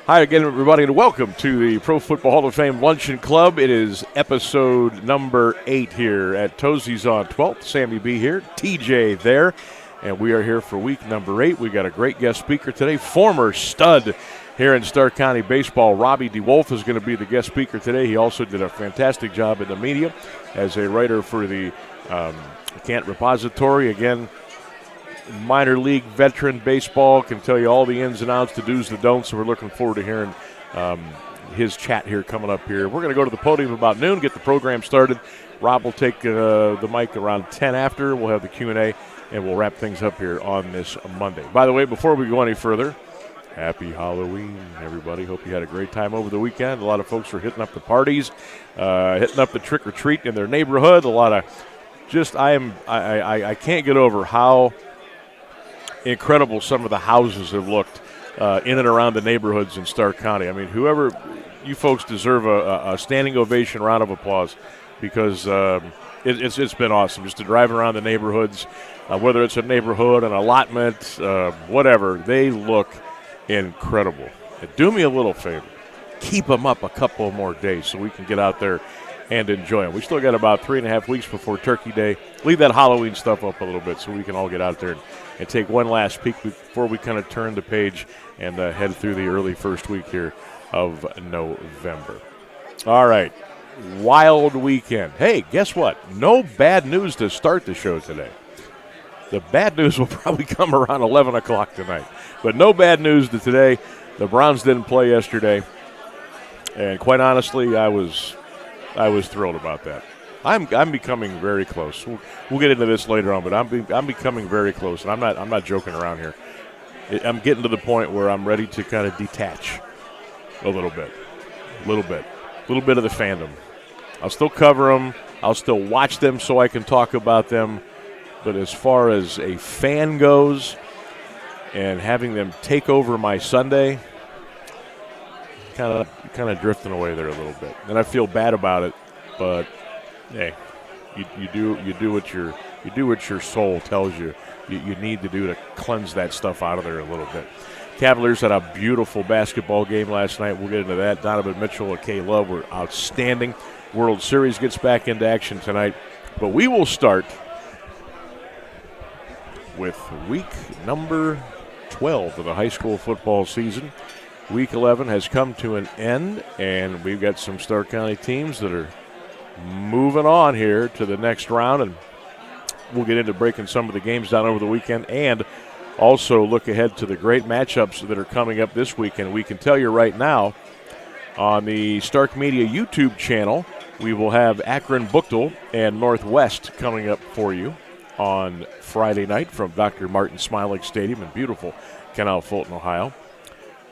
Hi again, everybody, and welcome to the Pro Football Hall of Fame Luncheon Club. It is episode number 8 here at Tozzis on 12th. Sammy B here, TJ there, and we are here for week number 8. We got a great guest speaker today, former stud here in Stark County baseball. Robbie DeWolf is going to be the guest speaker today. He also did a fantastic job in the media as a writer for the Cant Repository. Again, minor league veteran baseball, can tell you all the ins and outs, the do's, the don'ts, so we're looking forward to hearing his chat here coming up here. We're going to go to the podium about noon, get the program started. Rob will take the mic around 10 after. We'll have the Q&A, and we'll wrap things up here on this Monday. By the way, before we go any further, happy Halloween, everybody. Hope you had a great time over the weekend. A lot of folks were hitting up the parties, hitting up the trick-or-treat in their neighborhood. A lot of just, I can't get over how incredible some of the houses have looked in and around the neighborhoods in Stark County. I mean, you folks deserve a standing ovation, round of applause, because it's been awesome just to drive around the neighborhoods, whether it's a neighborhood, an allotment, whatever. They look incredible. And do me a little favor. Keep them up a couple more days so we can get out there and enjoy them. We still got about 3.5 weeks before Turkey Day. Leave that Halloween stuff up a little bit so we can all get out there and take one last peek before we kind of turn the page and head through the early first week here of November. All right, wild weekend. Hey, guess what? No bad news to start the show today. The bad news will probably come around 11 o'clock tonight. But no bad news to today. The Browns didn't play yesterday. And quite honestly, I was thrilled about that. I'm becoming very close. We'll get into this later on, but I'm becoming very close, and I'm not joking around here. I'm getting to the point where I'm ready to kind of detach a little bit of the fandom. I'll still cover them. I'll still watch them so I can talk about them. But as far as a fan goes and having them take over my Sunday, kind of drifting away there a little bit. And I feel bad about it, but hey, you do what your soul tells you need to do to cleanse that stuff out of there a little bit. Cavaliers had a beautiful basketball game last night. We'll get into that. Donovan Mitchell and K. Love were outstanding. World Series gets back into action tonight. But we will start with week number 12 of the high school football season. Week 11 has come to an end, and we've got some Stark County teams that are moving on here to the next round, and we'll get into breaking some of the games down over the weekend and also look ahead to the great matchups that are coming up this weekend. We can tell you right now on the Stark Media YouTube channel, we will have Akron Buchtel and Northwest coming up for you on Friday night from Dr. Martin Smilik Stadium in beautiful Canal Fulton, Ohio.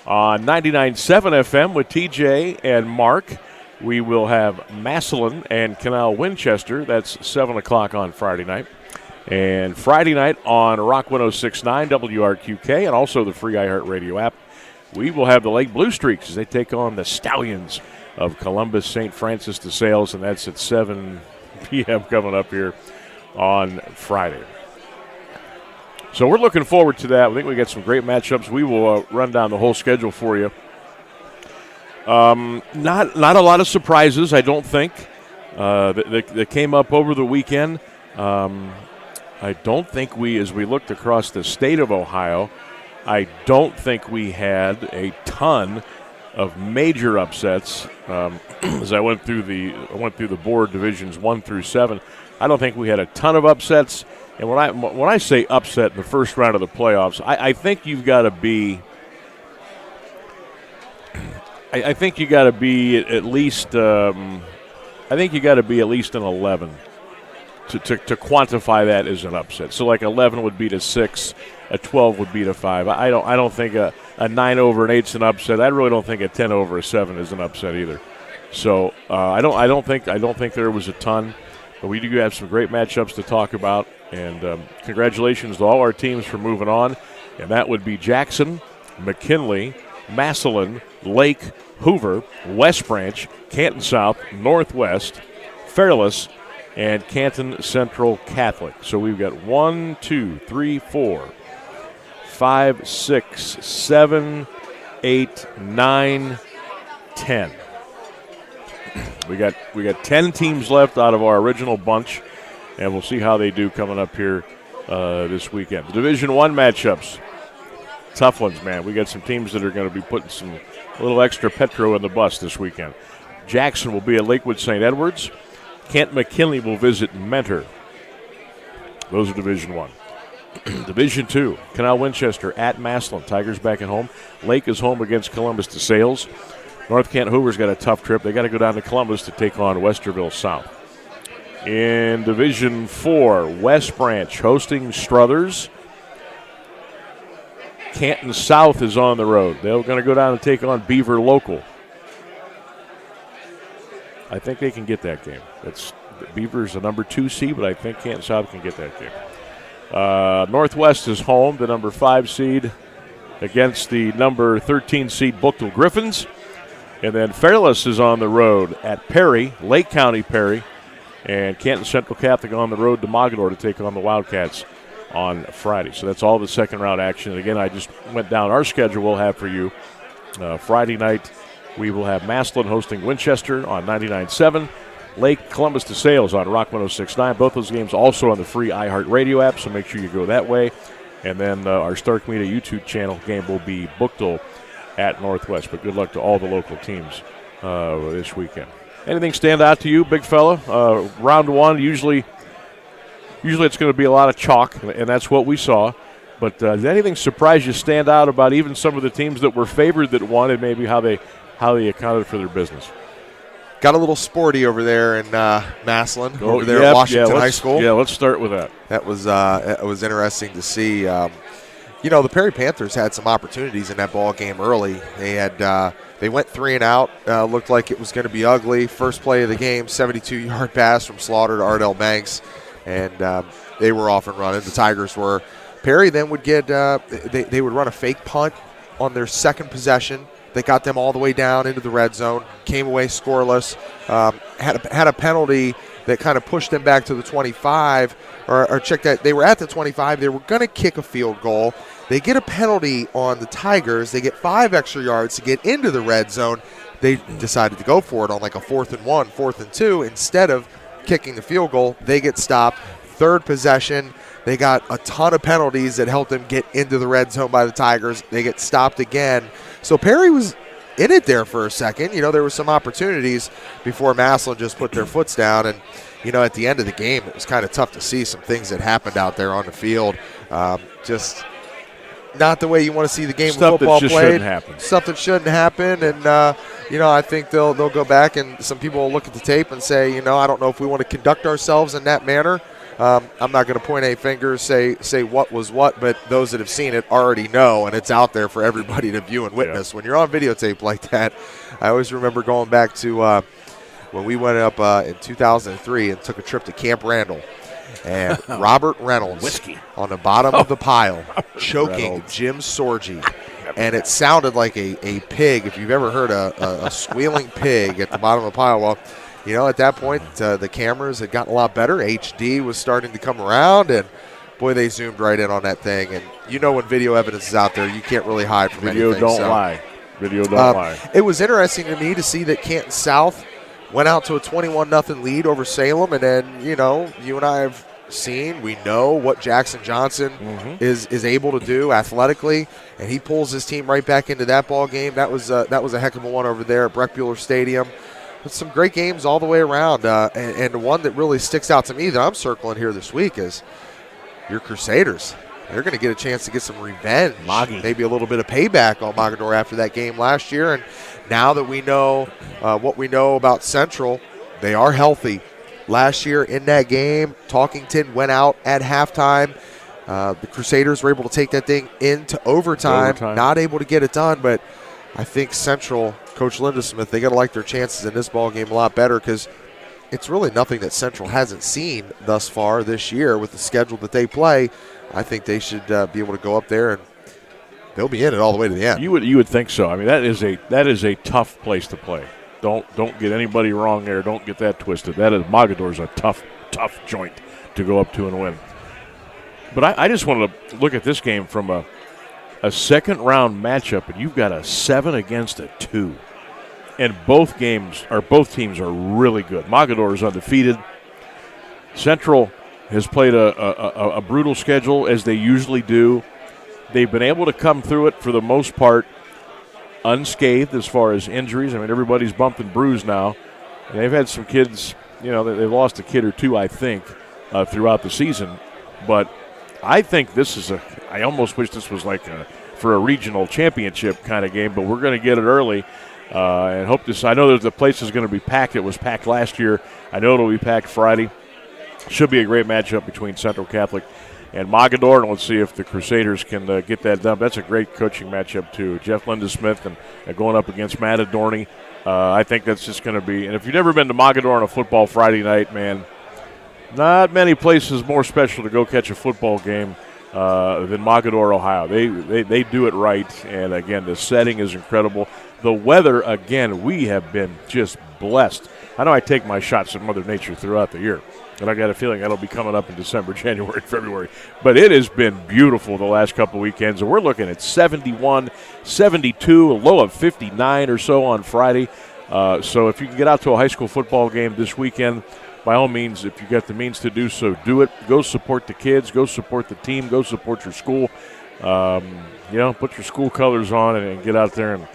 On 99.7 FM with TJ and Mark, we will have Massillon and Canal Winchester. That's 7 o'clock on Friday night. And Friday night on Rock 106.9 WRQK and also the free iHeartRadio app, we will have the Lake Blue Streaks as they take on the Stallions of Columbus St. Francis de Sales, and that's at 7 p.m. coming up here on Friday. So we're looking forward to that. I think we got some great matchups. We will run down the whole schedule for you. Not a lot of surprises, I don't think, that came up over the weekend. I don't think as we looked across the state of Ohio, I don't think we had a ton of major upsets. As I went through the board divisions 1 through 7, I don't think we had a ton of upsets. And when I say upset in the first round of the playoffs, I think you've got to be. I think you got to be at least. I think you got to be at least an 11 to quantify that as an upset. So like 11 would be to 6, a 12 would be to 5. I don't think a 9 over an 8 is an upset. I really don't think a 10 over a 7 is an upset either. So I don't think there was a ton, but we do have some great matchups to talk about. And congratulations to all our teams for moving on. And that would be Jackson, McKinley, Massillon, Lake, Hoover, West Branch, Canton South, Northwest, Fairless, and Canton Central Catholic. So we've got 1, 2, 3, 4, 5, 6, 7, 8, 9, 10. We got 10 teams left out of our original bunch, and we'll see how they do coming up here this weekend. The Division I matchups, tough ones, man. We got some teams that are going to be putting a little extra petro in the bus this weekend. Jackson will be at Lakewood St. Edwards. Kent McKinley will visit Mentor. Those are Division I. Division II, Canal Winchester at Massillon. Tigers back at home. Lake is home against Columbus DeSales. North Kent Hoover's got a tough trip. They got to go down to Columbus to take on Westerville South. In Division IV, West Branch hosting Struthers. Canton South is on the road. They're going to go down and take on Beaver Local. I think they can get that game. Beaver's a number 2 seed, but I think Canton South can get that game. Northwest is home, the number 5 seed, against the number 13 seed Bookville Griffins. And then Fairless is on the road at Perry, Lake County Perry, and Canton Central Catholic on the road to Mogador to take on the Wildcats on Friday. So that's all the second round action. And again, I just went down our schedule we'll have for you. Friday night, we will have Massillon hosting Winchester on 99.7. Lake Columbus DeSales on Rock 106.9. Both those games also on the free iHeartRadio app, so make sure you go that way. And then our Stark Media YouTube channel game will be Bookville at Northwest. But good luck to all the local teams this weekend. Anything stand out to you, big fella? Round one, usually it's going to be a lot of chalk, and that's what we saw. But did anything surprise you, stand out about even some of the teams that were favored that won, and maybe how they accounted for their business? Got a little sporty over there in Massillon, over there at Washington High School. Yeah, let's start with that. That was interesting to see. The Perry Panthers had some opportunities in that ball game early. They went 3 and out. Looked like it was going to be ugly. First play of the game, 72-yard pass from Slaughter to Ardell Banks, and they were off and running. The Tigers were. Perry then would get they would run a fake punt on their second possession. They got them all the way down into the red zone, came away scoreless, had a penalty that kind of pushed them back to the 25, or check that. They were at the 25. They were going to kick a field goal. They get a penalty on the Tigers. They get 5 extra yards to get into the red zone. They decided to go for it on like a 4th and 1, 4th and 2. Instead of kicking the field goal, they get stopped. Third possession, they got a ton of penalties that helped them get into the red zone by the Tigers. They get stopped again. So Perry was in it there for a second. There were some opportunities before Massillon just put their foots down. And, at the end of the game, it was kind of tough to see some things that happened out there on the field. Just not the way you want to see the game of football played. Stuff that shouldn't happen. And, I think they'll go back and some people will look at the tape and say, I don't know if we want to conduct ourselves in that manner. I'm not going to point any fingers, say what was what, but those that have seen it already know, and it's out there for everybody to view and witness. Yeah. When you're on videotape like that, I always remember going back to when we went up in 2003 and took a trip to Camp Randall, and Robert Reynolds on the bottom of the pile choking Jim Sorgi. And it sounded like a pig, if you've ever heard a squealing pig at the bottom of the pile. Well, at that point, the cameras had gotten a lot better. HD was starting to come around, and, boy, they zoomed right in on that thing. And when video evidence is out there, you can't really hide from anything. Video don't lie. It was interesting to me to see that Canton South went out to a 21-0 lead over Salem. And then, you and I have seen, we know what Jackson Johnson is able to do athletically, and he pulls his team right back into that ball game. That was a heck of a one over there at Breck Buehler Stadium. Some great games all the way around, and the one that really sticks out to me that I'm circling here this week is your Crusaders. They're going to get a chance to get some revenge, maybe a little bit of payback on Mogador after that game last year. And now that we know what we know about Central, they are healthy. Last year in that game, Talkington went out at halftime. The Crusaders were able to take that thing into overtime. Not able to get it done, but I think Central, Coach Linda Smith, they got to like their chances in this ball game a lot better, because it's really nothing that Central hasn't seen thus far this year with the schedule that they play. I think they should be able to go up there and they'll be in it all the way to the end. You would think so. I mean, that is a tough place to play. Don't get anybody wrong there. Don't get that twisted. Mogador's a tough joint to go up to and win. But I just wanted to look at this game from a second-round matchup, and you've got a 7 against a 2. And both teams are really good. Mogador is undefeated. Central has played a brutal schedule, as they usually do. They've been able to come through it for the most part unscathed as far as injuries. I mean, everybody's bumped and bruised now. And they've had some kids, they've lost a kid or two, I think, throughout the season. But I think I almost wish this was for a regional championship kind of game, but we're going to get it early and hope this. I know that the place is going to be packed. It was packed last year. I know it'll be packed Friday. Should be a great matchup between Central Catholic and Mogador, and let's see if the Crusaders can get that done. That's a great coaching matchup, too. Jeff Lindesmith and going up against Matt Adorney. I think that's just going to be – and if you've never been to Mogador on a football Friday night, man, not many places more special to go catch a football game than Mogador, Ohio. They do it right, and, again, the setting is incredible. The weather, again, we have been just blessed. I know I take my shots at Mother Nature throughout the year, and I got a feeling that'll be coming up in December, January, February. But it has been beautiful the last couple of weekends, and we're looking at 71, 72, a low of 59 or so on Friday. So if you can get out to a high school football game this weekend, by all means, if you got the means to do so, do it. Go support the kids. Go support the team. Go support your school. Put your school colors on and get out there and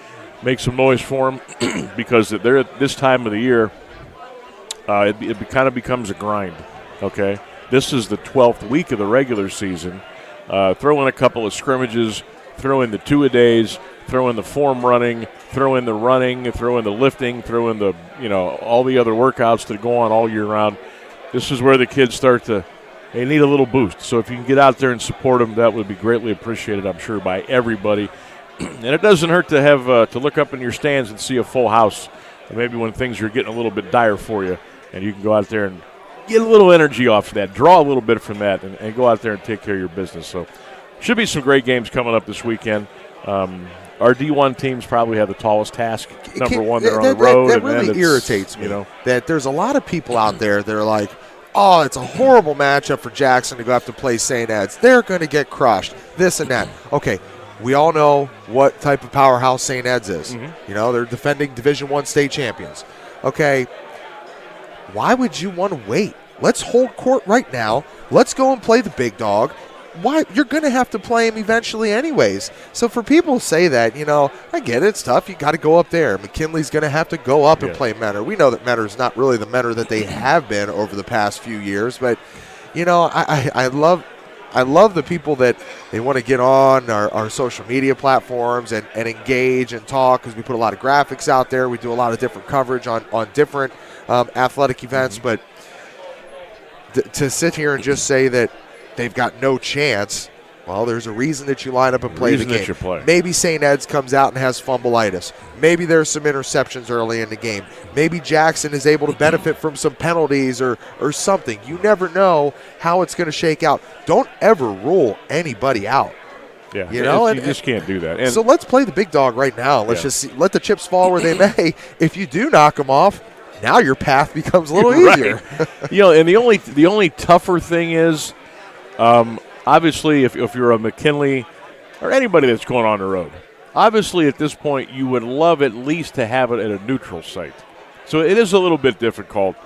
make some noise for them because they're at this time of the year. It kind of becomes a grind, okay? This is the 12th week of the regular season. Throw in a couple of scrimmages, throw in the two-a-days, throw in the form running, throw in the running, throw in the lifting, throw in the, all the other workouts that go on all year round. This is where the kids they need a little boost. So if you can get out there and support them, that would be greatly appreciated, I'm sure, by everybody. And it doesn't hurt to have to look up in your stands and see a full house, maybe when things are getting a little bit dire for you. And you can go out there and get a little energy off of that, draw a little bit from that, and go out there and take care of your business. So should be some great games coming up this weekend. Our D1 teams probably have the tallest task. Number one, they're on the road. That really irritates me, that there's a lot of people out there that are like, oh, it's a horrible matchup for Jackson to go have to play St. Ed's. They're going to get crushed, this and that. Okay, we all know what type of powerhouse St. Ed's is. Mm-hmm. They're defending Division I state champions. Okay, why would you want to wait? Let's hold court right now. Let's go and play the big dog. Why? You're going to have to play him eventually anyways. So for people to say that, I get it. It's tough. You got to go up there. McKinley's going to have to go up and play Mentor. We know that Mentor is not really the Mentor that they have been over the past few years. But, I love the people that they want to get on our social media platforms and engage and talk because we put a lot of graphics out there. We do a lot of different coverage on different athletic events. But to sit here and just say that they've got no chance, well, there's a reason that you line up and play the game. Maybe St. Ed's comes out and has fumbleitis. Maybe there's some interceptions early in the game. Maybe Jackson is able to benefit from some penalties or something. You never know how it's going to shake out. Don't ever rule anybody out. Yeah, you just can't do that. And so let's play the big dog right now. Let's just let the chips fall where they may. If you do knock them off, now your path becomes a little easier. And the only tougher thing is, obviously, if you're a McKinley or anybody that's going on the road, obviously at this point you would love at least to have it at a neutral site. So it is a little bit difficult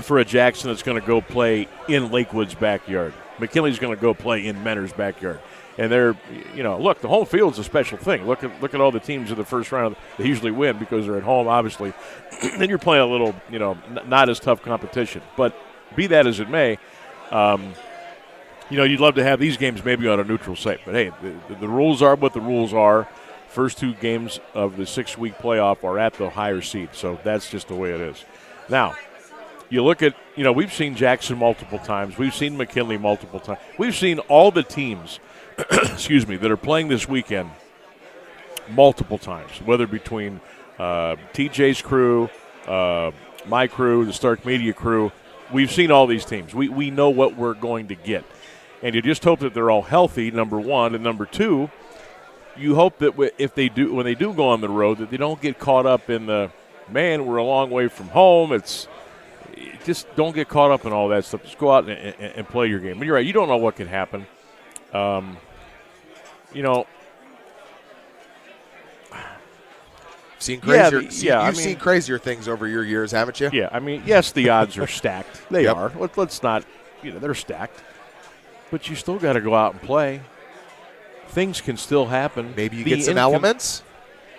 for a Jackson that's going to go play in Lakewood's backyard. McKinley's going to go play in Mentor's backyard. And they're, look, the home field's a special thing. Look at all the teams in the first round that usually win because they're at home, obviously. Then you're playing a little, not as tough competition. But be that as it may, you'd love to have these games maybe on a neutral site. But, hey, the rules are what the rules are. First two games of the 6-week playoff are at the higher seed. So that's just the way it is. Now, you look at, we've seen Jackson multiple times. We've seen McKinley multiple times. We've seen all the teams, that are playing this weekend multiple times, whether between TJ's crew, my crew, the Stark Media crew. We've seen all these teams. We know what we're going to get. And you just hope that they're all healthy, number one. And number two, you hope that when they do go on the road, that they don't get caught up in the, man, we're a long way from home. Just don't get caught up in all that stuff. Just go out and play your game. But you're right. You don't know what can happen. seen crazier. You've seen crazier things over your years, haven't you? Yeah, I mean, yes, the odds are stacked. They Yep. are. Let's not, they're stacked. But you still got to go out and play. Things can still happen. Maybe you get some elements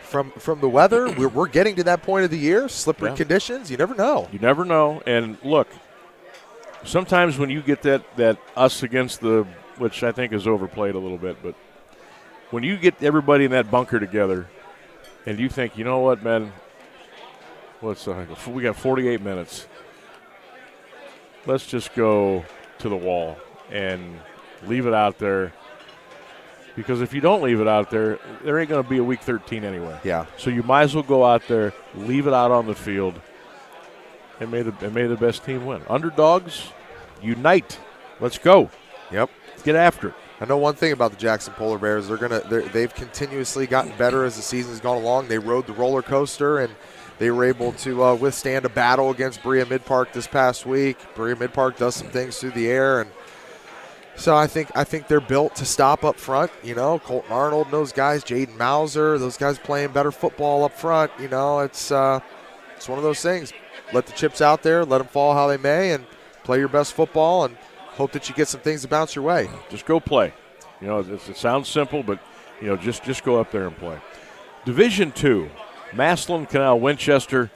from the weather. We're getting to that point of the year. Slippery conditions. You never know. You never know. And look, sometimes when you get that us against the, which I think is overplayed a little bit, but when you get everybody in that bunker together and you think, you know what, man, we got 48 minutes. Let's just go to the wall and leave it out there. Because if you don't leave it out there, there ain't going to be a week 13 anyway. Yeah. So you might as well go out there, leave it out on the field, and may the best team win. Underdogs, unite. Let's go. Yep. Get after it. I know one thing about the Jackson Polar Bears. They've continuously gotten better as the season's gone along. They rode the roller coaster, and they were able to withstand a battle against Berea Mid-Park this past week. Berea Mid-Park does some things through the air, and so I think they're built to stop up front. Colton Arnold and those guys, Jaden Mauser, those guys playing better football up front. It's one of those things. Let the chips out there, let them fall how they may, and play your best football and hope that you get some things to bounce your way. Just go play. It sounds simple, but just go up there and play. Division II, Massillon, Canal, Winchester.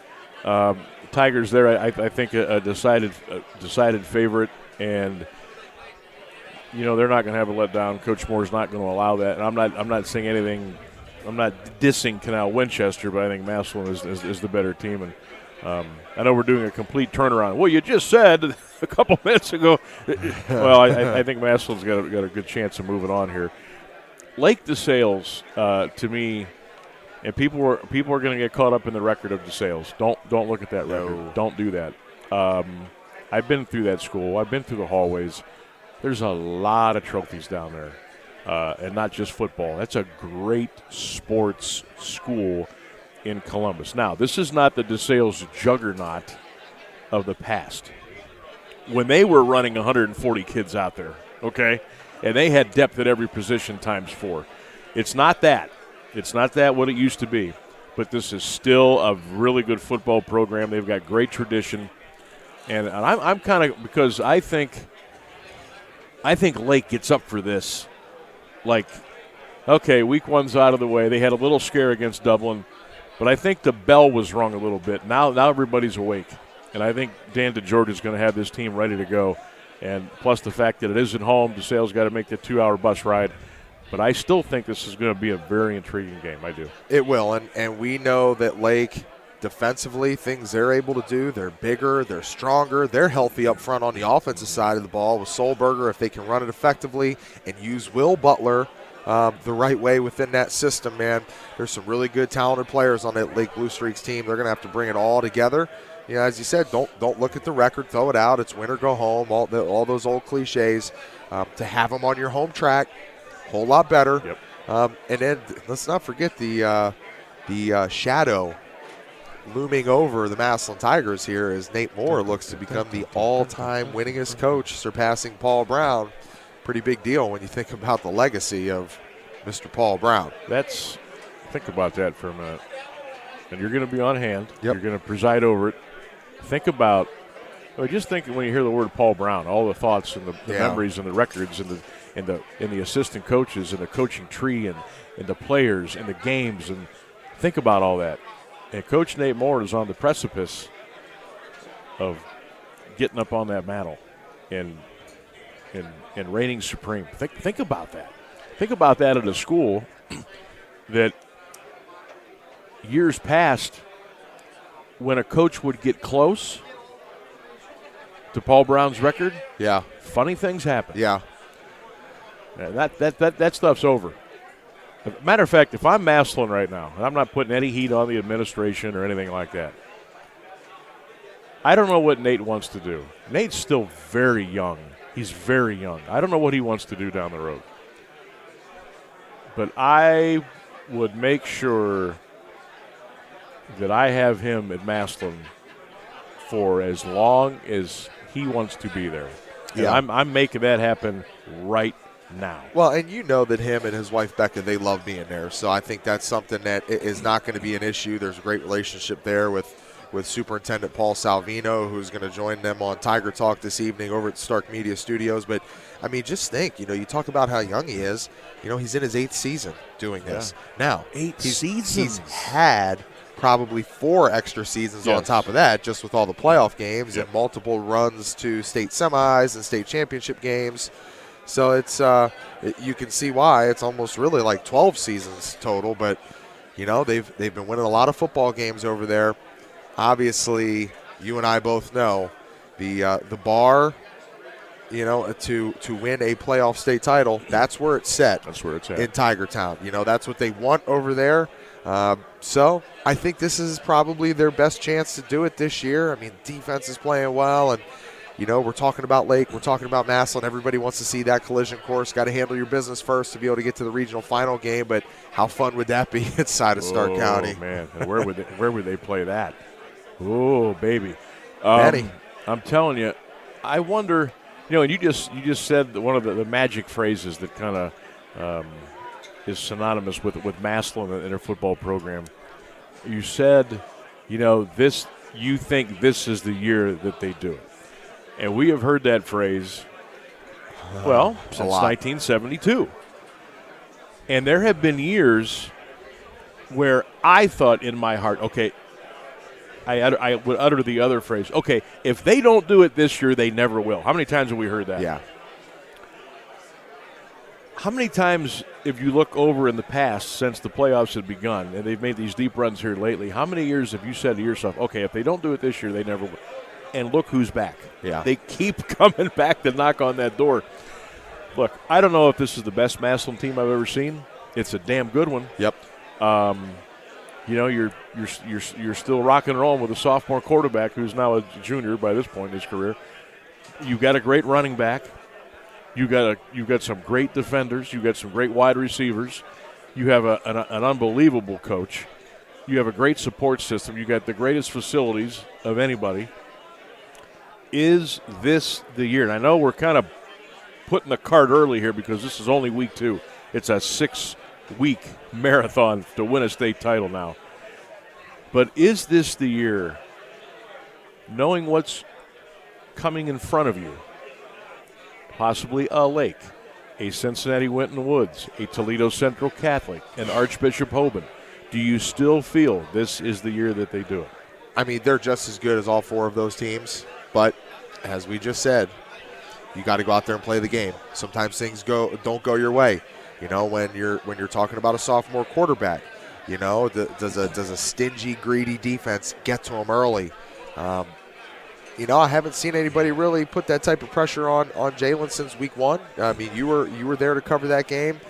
Tigers there, I think a decided favorite, and they're not going to have a letdown. Coach Moore's not going to allow that. And I'm not saying anything. I'm not dissing Canal Winchester, but I think Massillon is the better team. And I know we're doing a complete turnaround. Well, you just said a couple minutes ago. Well, I think Massillon's got a good chance of moving on here. Lake DeSales, to me, and people are going to get caught up in the record of DeSales. Don't look at that record. No. Don't do that. I've been through that school. I've been through the hallways. There's a lot of trophies down there, and not just football. That's a great sports school in Columbus. Now, this is not the DeSales juggernaut of the past. When they were running 140 kids out there, okay, and they had depth at every position times 4. It's not that. It's not that what it used to be. But this is still a really good football program. They've got great tradition. And I'm kind of, because I think Lake gets up for this. Like, okay, week 1's out of the way. They had a little scare against Dublin, but I think the bell was rung a little bit. Now everybody's awake, and I think Dan DeGeorge is going to have this team ready to go. And plus the fact that it is at home, DeSales got to make the 2-hour bus ride. But I still think this is going to be a very intriguing game. I do. It will, and we know that Lake – defensively, things they're able to do, they're bigger, they're stronger, they're healthy up front on the offensive side of the ball with Solberger. If they can run it effectively and use Will Butler the right way within that system, man, there's some really good, talented players on that Lake Blue Streaks team. They're going to have to bring it all together. As you said, don't look at the record, throw it out. It's win or go home, all those old cliches. To have them on your home track, a whole lot better. Yep. And then let's not forget the shadow looming over the Massillon Tigers here as Nate Moore looks to become the all-time winningest coach, surpassing Paul Brown. Pretty big deal when you think about the legacy of Mr. Paul Brown. Think about that for a minute. And you're going to be on hand. Yep. You're going to preside over it. Think about, just think when you hear the word Paul Brown, all the thoughts and the memories and the records and the assistant coaches and the coaching tree and the players and the games, and think about all that. And Coach Nate Moore is on the precipice of getting up on that mantle and reigning supreme. Think about that. Think about that at a school that years past, when a coach would get close to Paul Brown's record, funny things happen. Yeah. And that stuff's over. Matter of fact, if I'm Massillon right now, and I'm not putting any heat on the administration or anything like that, I don't know what Nate wants to do. Nate's still very young. He's very young. I don't know what he wants to do down the road. But I would make sure that I have him at Massillon for as long as he wants to be there. And I'm making that happen right now. Well, and you know that him and his wife Becca, they love being there. So I think that's something that is not going to be an issue. There's a great relationship there with Superintendent Paul Salvino, who's going to join them on Tiger Talk this evening over at Stark Media Studios. But, I mean, just think, you talk about how young he is. He's in his 8th season doing this. Yeah. Now, 8 seasons. He's had probably 4 extra seasons on top of that, just with all the playoff games and multiple runs to state semis and state championship games. So it's you can see why it's almost really like 12 seasons total. But they've been winning a lot of football games over there. Obviously, you and I both know the bar, to win a playoff state title. That's where it's set. That's where it's at in Tiger Town. That's what they want over there. So I think this is probably their best chance to do it this year. I mean, defense is playing well, and we're talking about Lake, we're talking about Massillon. Everybody wants to see that collision course. Got to handle your business first to be able to get to the regional final game. But how fun would that be inside of Stark County? Oh man, and where would they play that? Oh baby, Benny. I'm telling you, I wonder. And you just said one of the magic phrases that kind of is synonymous with Massillon and their football program. You said, this. You think this is the year that they do it. And we have heard that phrase, since 1972. And there have been years where I thought in my heart, okay, I would utter the other phrase, okay, if they don't do it this year, they never will. How many times have we heard that? Yeah. How many times, if you look over in the past since the playoffs had begun, and they've made these deep runs here lately, how many years have you said to yourself, okay, if they don't do it this year, they never will? And look who's back. Yeah. They keep coming back to knock on that door. Look, I don't know if this is the best Massillon team I've ever seen. It's a damn good one. Yep. You're still rocking and rolling with a sophomore quarterback who's now a junior by this point in his career. You've got a great running back. You've got some great defenders. You've got some great wide receivers. You have an unbelievable coach. You have a great support system. You got the greatest facilities of anybody. Is this the year? And I know we're kind of putting the cart early here because this is only week 2. It's a 6-week marathon to win a state title now. But is this the year, knowing what's coming in front of you, possibly a Lake, a Cincinnati Winton Woods, a Toledo Central Catholic, an Archbishop Hoban, do you still feel this is the year that they do it? I mean, they're just as good as all 4 of those teams. But as we just said, you got to go out there and play the game. Sometimes things don't go your way. When you're talking about a sophomore quarterback, does a stingy, greedy defense get to them early? I haven't seen anybody really put that type of pressure on Jalen since week 1. I mean, you were there to cover that game.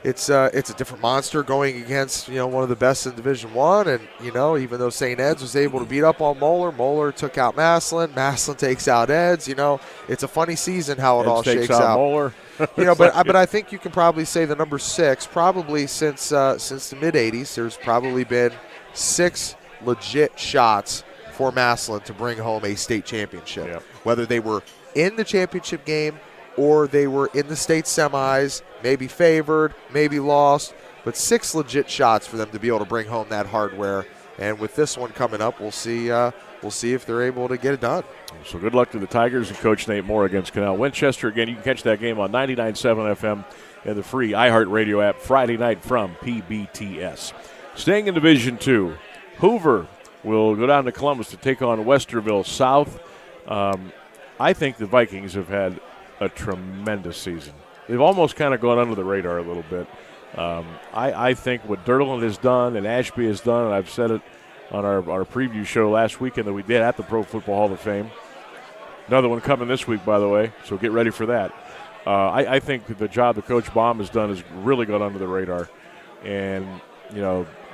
It's a different monster going against one of the best in Division I, and even though St. Ed's was able to beat up on Moeller took out Massillon takes out Ed's. It's a funny season how it all shakes out. Moeller. But I think you can probably say the number 6 probably since the mid '80s. There's probably been 6 legit shots for Massillon to bring home a state championship, yep. Whether they were in the championship game or they were in the state semis, maybe favored, maybe lost, but 6 legit shots for them to be able to bring home that hardware. And with this one coming up, we'll see if they're able to get it done. So good luck to the Tigers and Coach Nate Moore against Canal Winchester. Again, you can catch that game on 99.7 FM and the free iHeartRadio app Friday night from PBTS. Staying in Division II, Hoover will go down to Columbus to take on Westerville South. I think the Vikings have had a tremendous season. They've almost kind of gone under the radar a little bit. I think what Durland has done and Ashby has done, and I've said it on our preview show last weekend that we did at the Pro Football Hall of Fame. Another one coming this week, by the way, so get ready for that. I think the job that Coach Baum has done has really gone under the radar. And,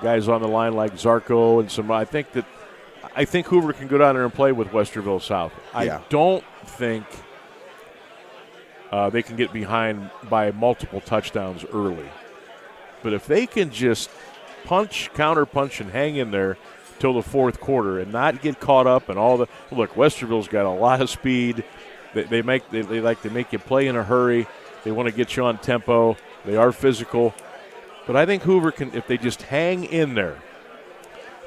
guys on the line like Zarco and some, I think Hoover can go down there and play with Westerville South. Yeah. I don't think they can get behind by multiple touchdowns early. But if they can just counter-punch, and hang in there till the fourth quarter and not get caught up in all the – look, Westerville's got a lot of speed. They like to make you play in a hurry. They want to get you on tempo. They are physical. But I think Hoover can, if they just hang in there,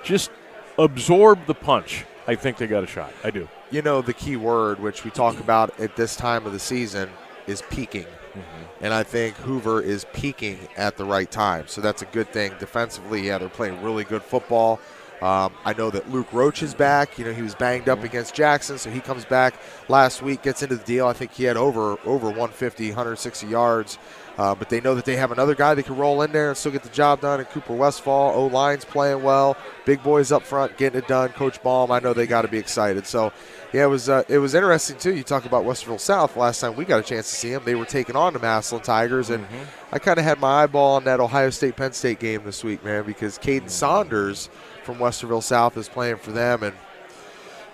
just absorb the punch, I think they got a shot. I do. You know, the key word, which we talk about at this time of the season, is peaking. Mm-hmm. And I think Hoover is peaking at the right time. So that's a good thing. Defensively, yeah, they're playing really good football. I know that Luke Roach is back. You know, he was banged up against Jackson, so he comes back last week, gets into the deal. I think he had over 150, 160 yards. But they know that they have another guy that can roll in there and still get the job done. And Cooper Westfall, O-line's playing well. Big boys up front getting it done. Coach Baum, I know they got to be excited. So, yeah, it was interesting, too. You talk about Westerville South. Last time we got a chance to see them, they were taking on the Massillon Tigers. And I kind of had my eyeball on that Ohio State-Penn State game this week, man, because Caden Saunders from Westerville South is playing for them. And,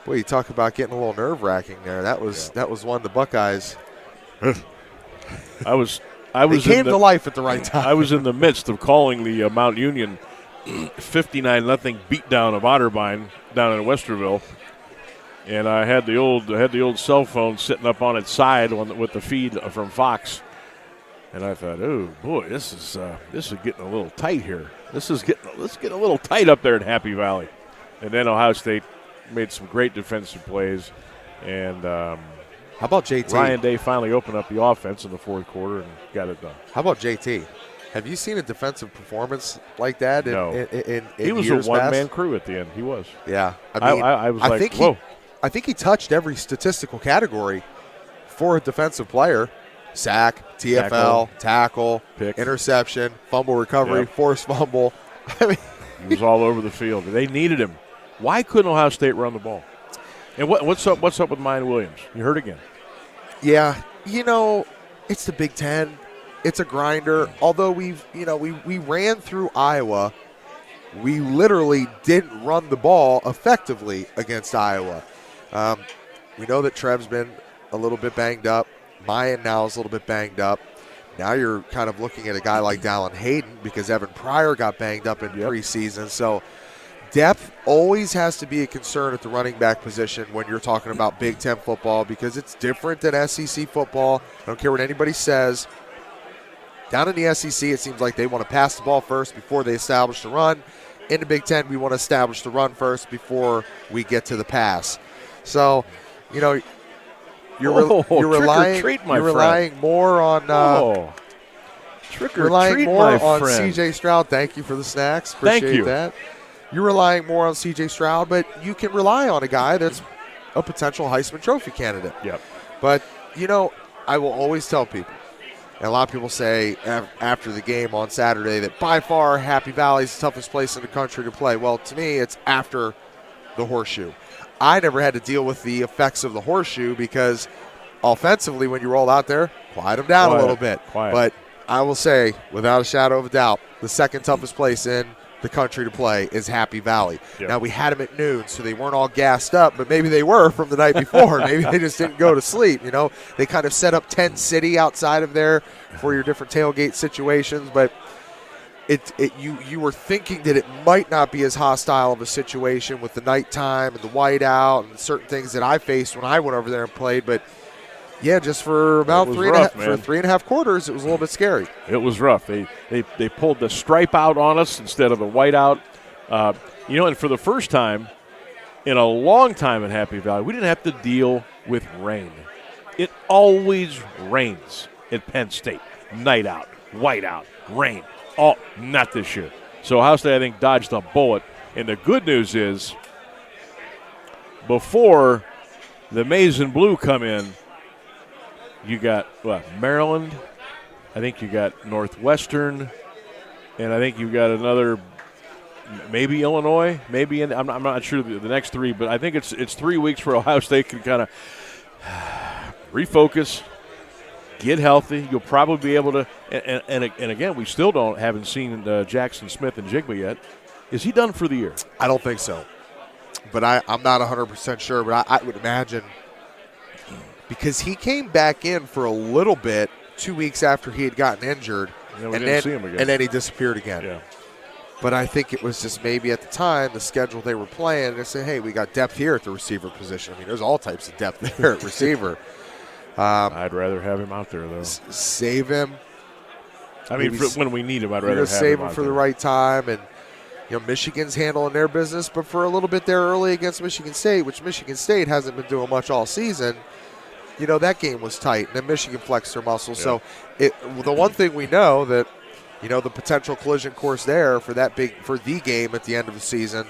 boy, you talk about getting a little nerve-wracking there. That was one of the Buckeyes. They came to life at the right time. I was in the midst of calling the Mount Union 59-0 beatdown of Otterbein down in Westerville, and I had the old cell phone sitting up on its side with the feed from Fox, and I thought, oh boy, this is getting a little tight here. Let's get a little tight up there in Happy Valley, and then Ohio State made some great defensive plays, and. How about JT? Ryan Day finally opened up the offense in the fourth quarter and got it done. How about JT? Have you seen a defensive performance like that? No. He was a one-man crew at the end. He was. Yeah. I mean, I was like, whoa. I think he touched every statistical category for a defensive player. Sack, TFL, tackle, pick, interception, fumble recovery, forced fumble. I mean, he was all over the field. They needed him. Why couldn't Ohio State run the ball? And what's up with Mayan Williams? You hurt again. Yeah, you know, it's the Big Ten. It's a grinder. Although we ran through Iowa, we literally didn't run the ball effectively against Iowa. We know that Trev's been a little bit banged up. Mayan now is a little bit banged up. Now you're kind of looking at a guy like Dallin Hayden because Evan Pryor got banged up in preseason. So depth always has to be a concern at the running back position when you're talking about Big Ten football because it's different than SEC football. I don't care what anybody says. Down in the SEC, it seems like they want to pass the ball first before they establish the run. In the Big Ten, we want to establish the run first before we get to the pass. So, you know, you're relying more on C.J. Stroud. Thank you for the snacks. Appreciate that. You're relying more on C.J. Stroud, but you can rely on a guy that's a potential Heisman Trophy candidate. Yep. But, you know, I will always tell people, and a lot of people say after the game on Saturday that by far Happy Valley is the toughest place in the country to play. Well, to me, it's after the horseshoe. I never had to deal with the effects of the horseshoe because offensively, when you roll out there, quiet them down a little bit. But I will say, without a shadow of a doubt, the second toughest place in the country to play is Happy Valley. Yep. Now, we had them at noon, so they weren't all gassed up, but maybe they were from the night before. Maybe they just didn't go to sleep. You know, they kind of set up Tent City outside of there for your different tailgate situations, but you were thinking that it might not be as hostile of a situation with the nighttime and the whiteout and certain things that I faced when I went over there and played, but yeah, just for about three and a half quarters, it was a little bit scary. It was rough. They pulled the stripe out on us instead of the white out. You know, and for the first time in a long time in Happy Valley, we didn't have to deal with rain. It always rains at Penn State. Night out, white out, rain. Oh, not this year. So Ohio State, I think, dodged a bullet. And the good news is before the maize and blue come in, you got Maryland, I think you got Northwestern, and I think you got another, maybe Illinois, maybe I'm not sure the next three, but I think it's 3 weeks where Ohio State can kind of refocus, get healthy. You'll probably be able to, and again, we still haven't seen Jackson Smith and Jigba yet. Is he done for the year? I don't think so, but I'm not 100% sure. But I would imagine. Because he came back in for a little bit 2 weeks after he had gotten injured, and then he disappeared again. Yeah. But I think it was just maybe at the time, the schedule they were playing, they said, hey, we got depth here at the receiver position. I mean, there's all types of depth there at receiver. I'd rather have him out there, though. Save him. I mean, when we need him, I'd rather have save him him out for there. the right time. And, Michigan's handling their business, but for a little bit there early against Michigan State, which Michigan State hasn't been doing much all season, that game was tight. And then Michigan flexed their muscles. Yeah. So the one thing we know that, the potential collision course there for the game at the end of the season,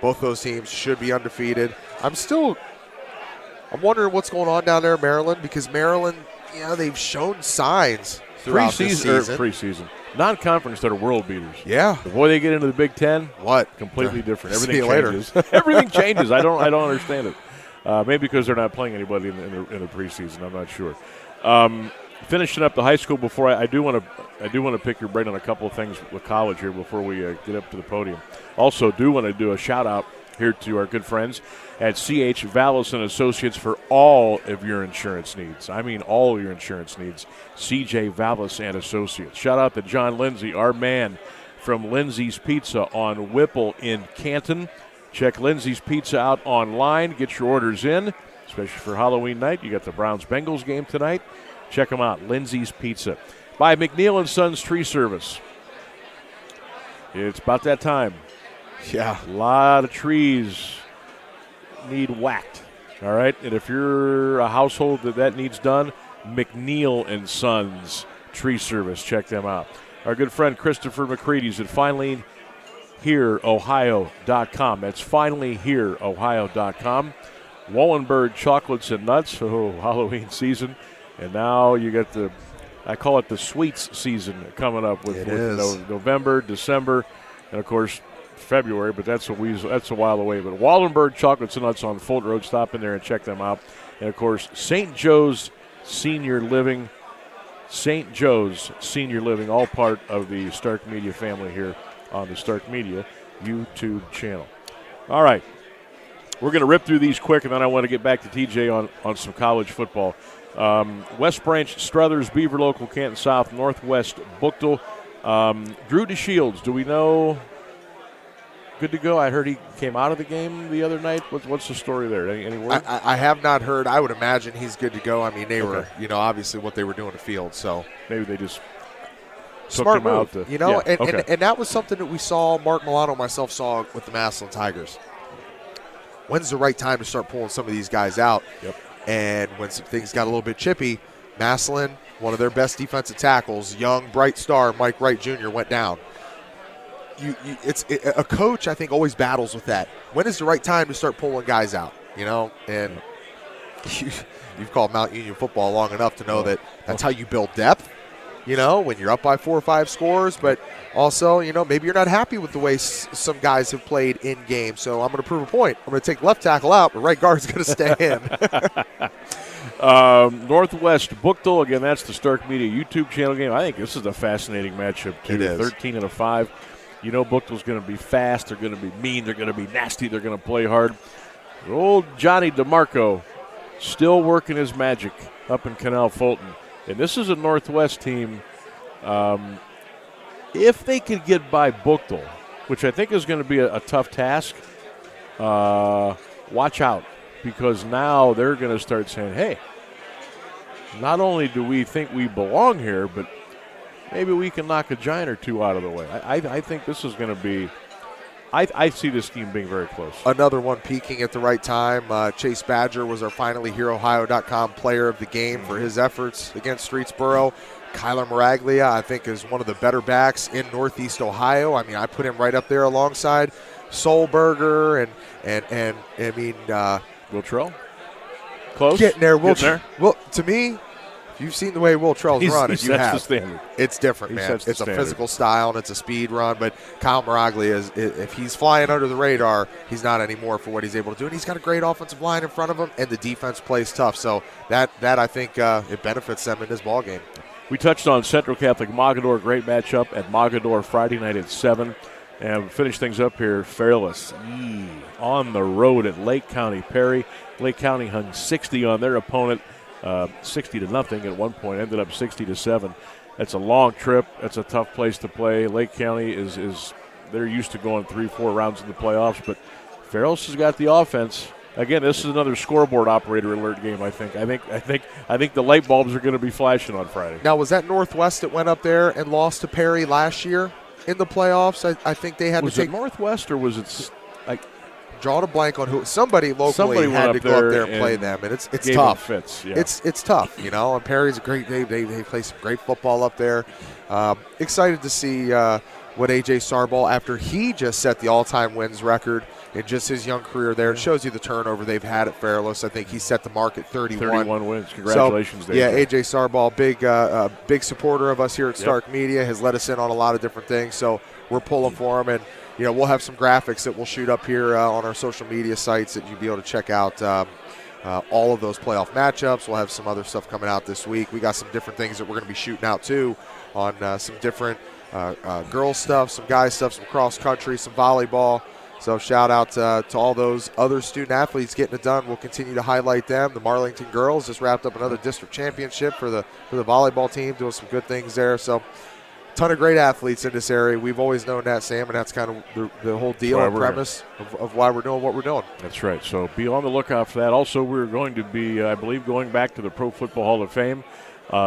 both those teams should be undefeated. I'm wondering what's going on down there in Maryland, because Maryland, they've shown signs throughout this season. Preseason. Non-conference, they're world beaters. Yeah. The boy they get into the Big Ten, what? Completely different. See Everything you later. changes. Everything changes. I don't understand it. Maybe because they're not playing anybody in the preseason. I'm not sure. Finishing up the high school before I do want to pick your brain on a couple of things with college here before we get up to the podium. Also, do want to do a shout out here to our good friends at C.H. Vallis and Associates for all of your insurance needs. I mean, all of your insurance needs. C.J. Vallis and Associates. Shout out to John Lindsay, our man from Lindsay's Pizza on Whipple in Canton. Check Lindsay's Pizza out online. Get your orders in, especially for Halloween night. You got the Browns-Bengals game tonight. Check them out, Lindsay's Pizza. By McNeil & Sons Tree Service. It's about that time. Yeah. A lot of trees need whacked, all right? And if you're a household that needs done, McNeil & Sons Tree Service. Check them out. Our good friend Christopher McCready's at FinallyHereOhio.com. That's FinallyHereOhio.com. Wallenberg Chocolates and Nuts. Oh, Halloween season. And now you got I call it the sweets season coming up with November, December, and, of course, February, but that's a while away. But Wallenberg Chocolates and Nuts on Fulton Road, stop in there and check them out. And, of course, St. Joe's Senior Living, all part of the Stark Media family here on the Stark Media YouTube channel. All right. We're going to rip through these quick, and then I want to get back to TJ on some college football. West Branch, Struthers, Beaver Local, Canton South, Northwest, Bookdale. Drew DeShields, do we know? Good to go. I heard he came out of the game the other night. What's the story there? Any word? I have not heard. I would imagine he's good to go. I mean, they were, obviously what they were doing in the field. So maybe they just smart move, out and that was something that we saw. Mark Milano and myself saw with the Massillon Tigers. When's the right time to start pulling some of these guys out? Yep. And when some things got a little bit chippy, Massillon, one of their best defensive tackles, young bright star Mike Wright Jr. went down. A coach, I think, always battles with that. When is the right time to start pulling guys out? And you've called Mount Union football long enough to know that that's how you build depth. When you're up by 4 or 5 scores, but also, maybe you're not happy with the way some guys have played in game. So I'm going to prove a point. I'm going to take left tackle out, but right guard's going to stay in. Northwest Bookdale, again, that's the Stark Media YouTube channel game. I think this is a fascinating matchup, too. It is. 13-5. Bookdale's going to be fast. They're going to be mean. They're going to be nasty. They're going to play hard. Old Johnny DeMarco still working his magic up in Canal Fulton. And this is a Northwest team. If they could get by Bookdale, which I think is going to be a tough task, watch out. Because now they're going to start saying, hey, not only do we think we belong here, but maybe we can knock a giant or two out of the way. I think this is going to be – I see this team being very close. Another one peaking at the right time. Chase Badger was our FinallyHereOhio.com player of the game for his efforts against Streetsboro. Kyler Maraglia, I think, is one of the better backs in Northeast Ohio. I mean, I put him right up there alongside Solberger and I mean Will Trell? Close? Getting there. There? Well, to me, you've seen the way Will Trell's run, and you have. The standard. It's different, man. It's a physical style, and it's a speed run. But Kyle Maraglia, if he's flying under the radar, he's not anymore for what he's able to do. And he's got a great offensive line in front of him, and the defense plays tough. So that I think it benefits them in this ball game. We touched on Central Catholic Mogador. Great matchup at Mogador Friday night at 7. And we'll finish things up here. Fairless on the road at Lake County Perry. Lake County hung 60 on their opponent. 60-0 at one point, ended up 60-7. That's a long trip. That's a tough place to play. Lake County is they're used to going 3-4 rounds in the playoffs, but Fairless has got the offense. Again, this is another scoreboard operator alert game. I think the light bulbs are going to be flashing on Friday. Now, was that Northwest that went up there and lost to Perry last year in the playoffs? I think they had was to take. Was it Northwest or was it like? Drawing a blank on who. Somebody locally had to go up there and play them, and it's tough. Fits, yeah. It's tough, you know. And Perry's a great. They play some great football up there. Excited to see what A.J. Sarball, after he just set the all-time wins record in just his young career there. It shows you the turnover they've had at Fairless. I think he set the mark at 31. 31 wins. Congratulations, so, Dave. Yeah, A.J. Sarball, big supporter of us here at Stark Media, has let us in on a lot of different things. So we're pulling for him, and we'll have some graphics that we'll shoot up here on our social media sites that you'll be able to check out all of those playoff matchups. We'll have some other stuff coming out this week. We got some different things that we're going to be shooting out, too, on some different girls stuff, some guys stuff, some cross country, some volleyball. So shout out to all those other student athletes getting it done. We'll continue to highlight them. The Marlington girls just wrapped up another district championship for the volleyball team, doing some good things there. So ton of great athletes in this area. We've always known that, Sam, and that's kind of the whole deal and premise of why we're doing what we're doing. That's right. So be on the lookout for that. Also, we're going to be, I believe, going back to the Pro Football Hall of Fame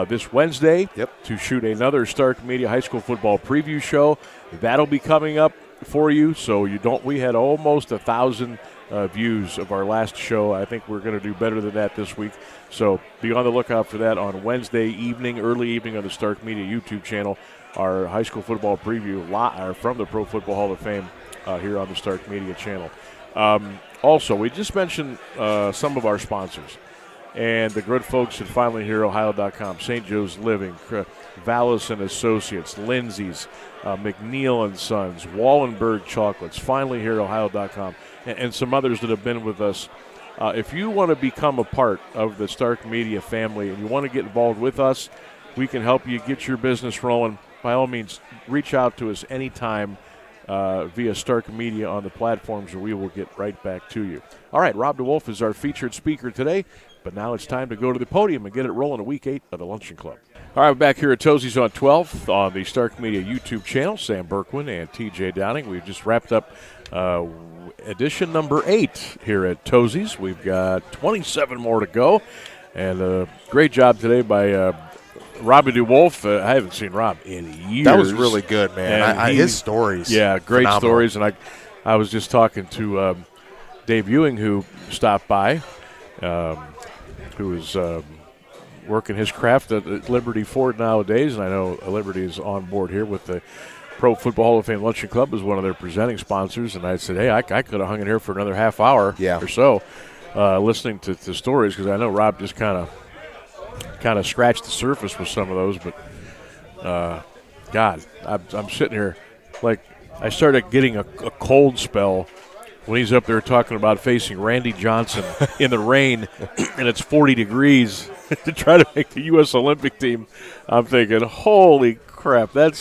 this Wednesday to shoot another Stark Media High School football preview show. That'll be coming up for you, so we had almost 1,000 views of our last show. I think we're going to do better than that this week. So be on the lookout for that on Wednesday evening, early evening on the Stark Media YouTube channel. Our high school football preview from the Pro Football Hall of Fame here on the Stark Media channel. Also, we just mentioned some of our sponsors and the good folks at FinallyHearOhio.com, St. Joe's Living, Vallis and Associates, Lindsay's, McNeil and Sons, Wallenberg Chocolates, FinallyHearOhio.com, and some others that have been with us. If you want to become a part of the Stark Media family and you want to get involved with us, we can help you get your business rolling. By all means, reach out to us anytime via Stark Media on the platforms, or we will get right back to you. All right, Rob DeWolf is our featured speaker today, but now it's time to go to the podium and get it rolling in Week 8 of the Luncheon Club. All right, we're back here at Tozzis on 12th on the Stark Media YouTube channel. Sam Bourquin and TJ Downing. We've just wrapped up edition number 8 here at Tozzis. We've got 27 more to go, and great job today by Robbie DeWolf. I haven't seen Rob in years. That was really good, man. His stories. Yeah, great phenomenal stories. And I was just talking to Dave Ewing, who stopped by, who is working his craft at Liberty Ford nowadays. And I know Liberty is on board here with the Pro Football Hall of Fame Luncheon Club as one of their presenting sponsors. And I said, hey, I could have hung in here for another half hour or so listening to stories, because I know Rob just kind of scratched the surface with some of those, but God, I'm sitting here like I started getting a cold spell when he's up there talking about facing Randy Johnson in the rain and it's 40 degrees to try to make the U.S. Olympic team. I'm thinking, holy crap, that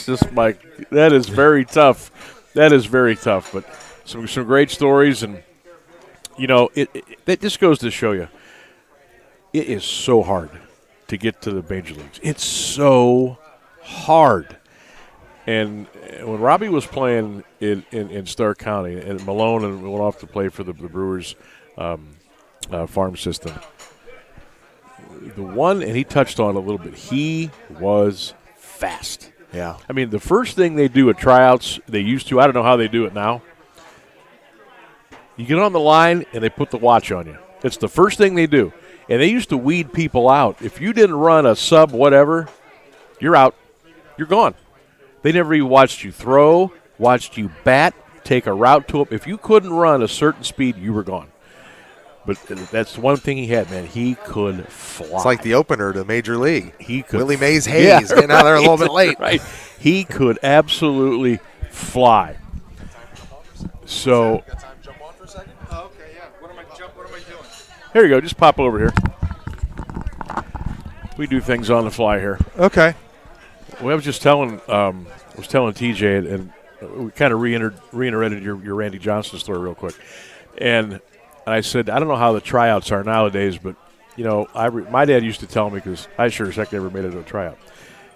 is very tough. That is very tough, but some great stories, and it just goes to show you, it is so hard to get to the major leagues. It's so hard. And when Robbie was playing in Stark County and Malone and went off to play for the Brewers farm system, and he touched on it a little bit, he was fast. Yeah. I mean, the first thing they do at tryouts, they used to, I don't know how they do it now, you get on the line and they put the watch on you. It's the first thing they do. And they used to weed people out. If you didn't run a sub whatever, you're out. You're gone. They never even watched you throw, watched you bat, take a route to it. If you couldn't run a certain speed, you were gone. But that's one thing he had, man. He could fly. It's like the opener to Major League. He could. Willie Mays Hayes getting out there a little bit late. Right. He could absolutely fly. So. Got time to jump on for a second? Oh, okay, yeah. What am I doing? Here you go. Just pop over here. We do things on the fly here. Okay. Well, I was just telling TJ, and we kind of reiterated your Randy Johnson story real quick. And I said, I don't know how the tryouts are nowadays, but, my dad used to tell me, because I sure as heck never made it to a tryout.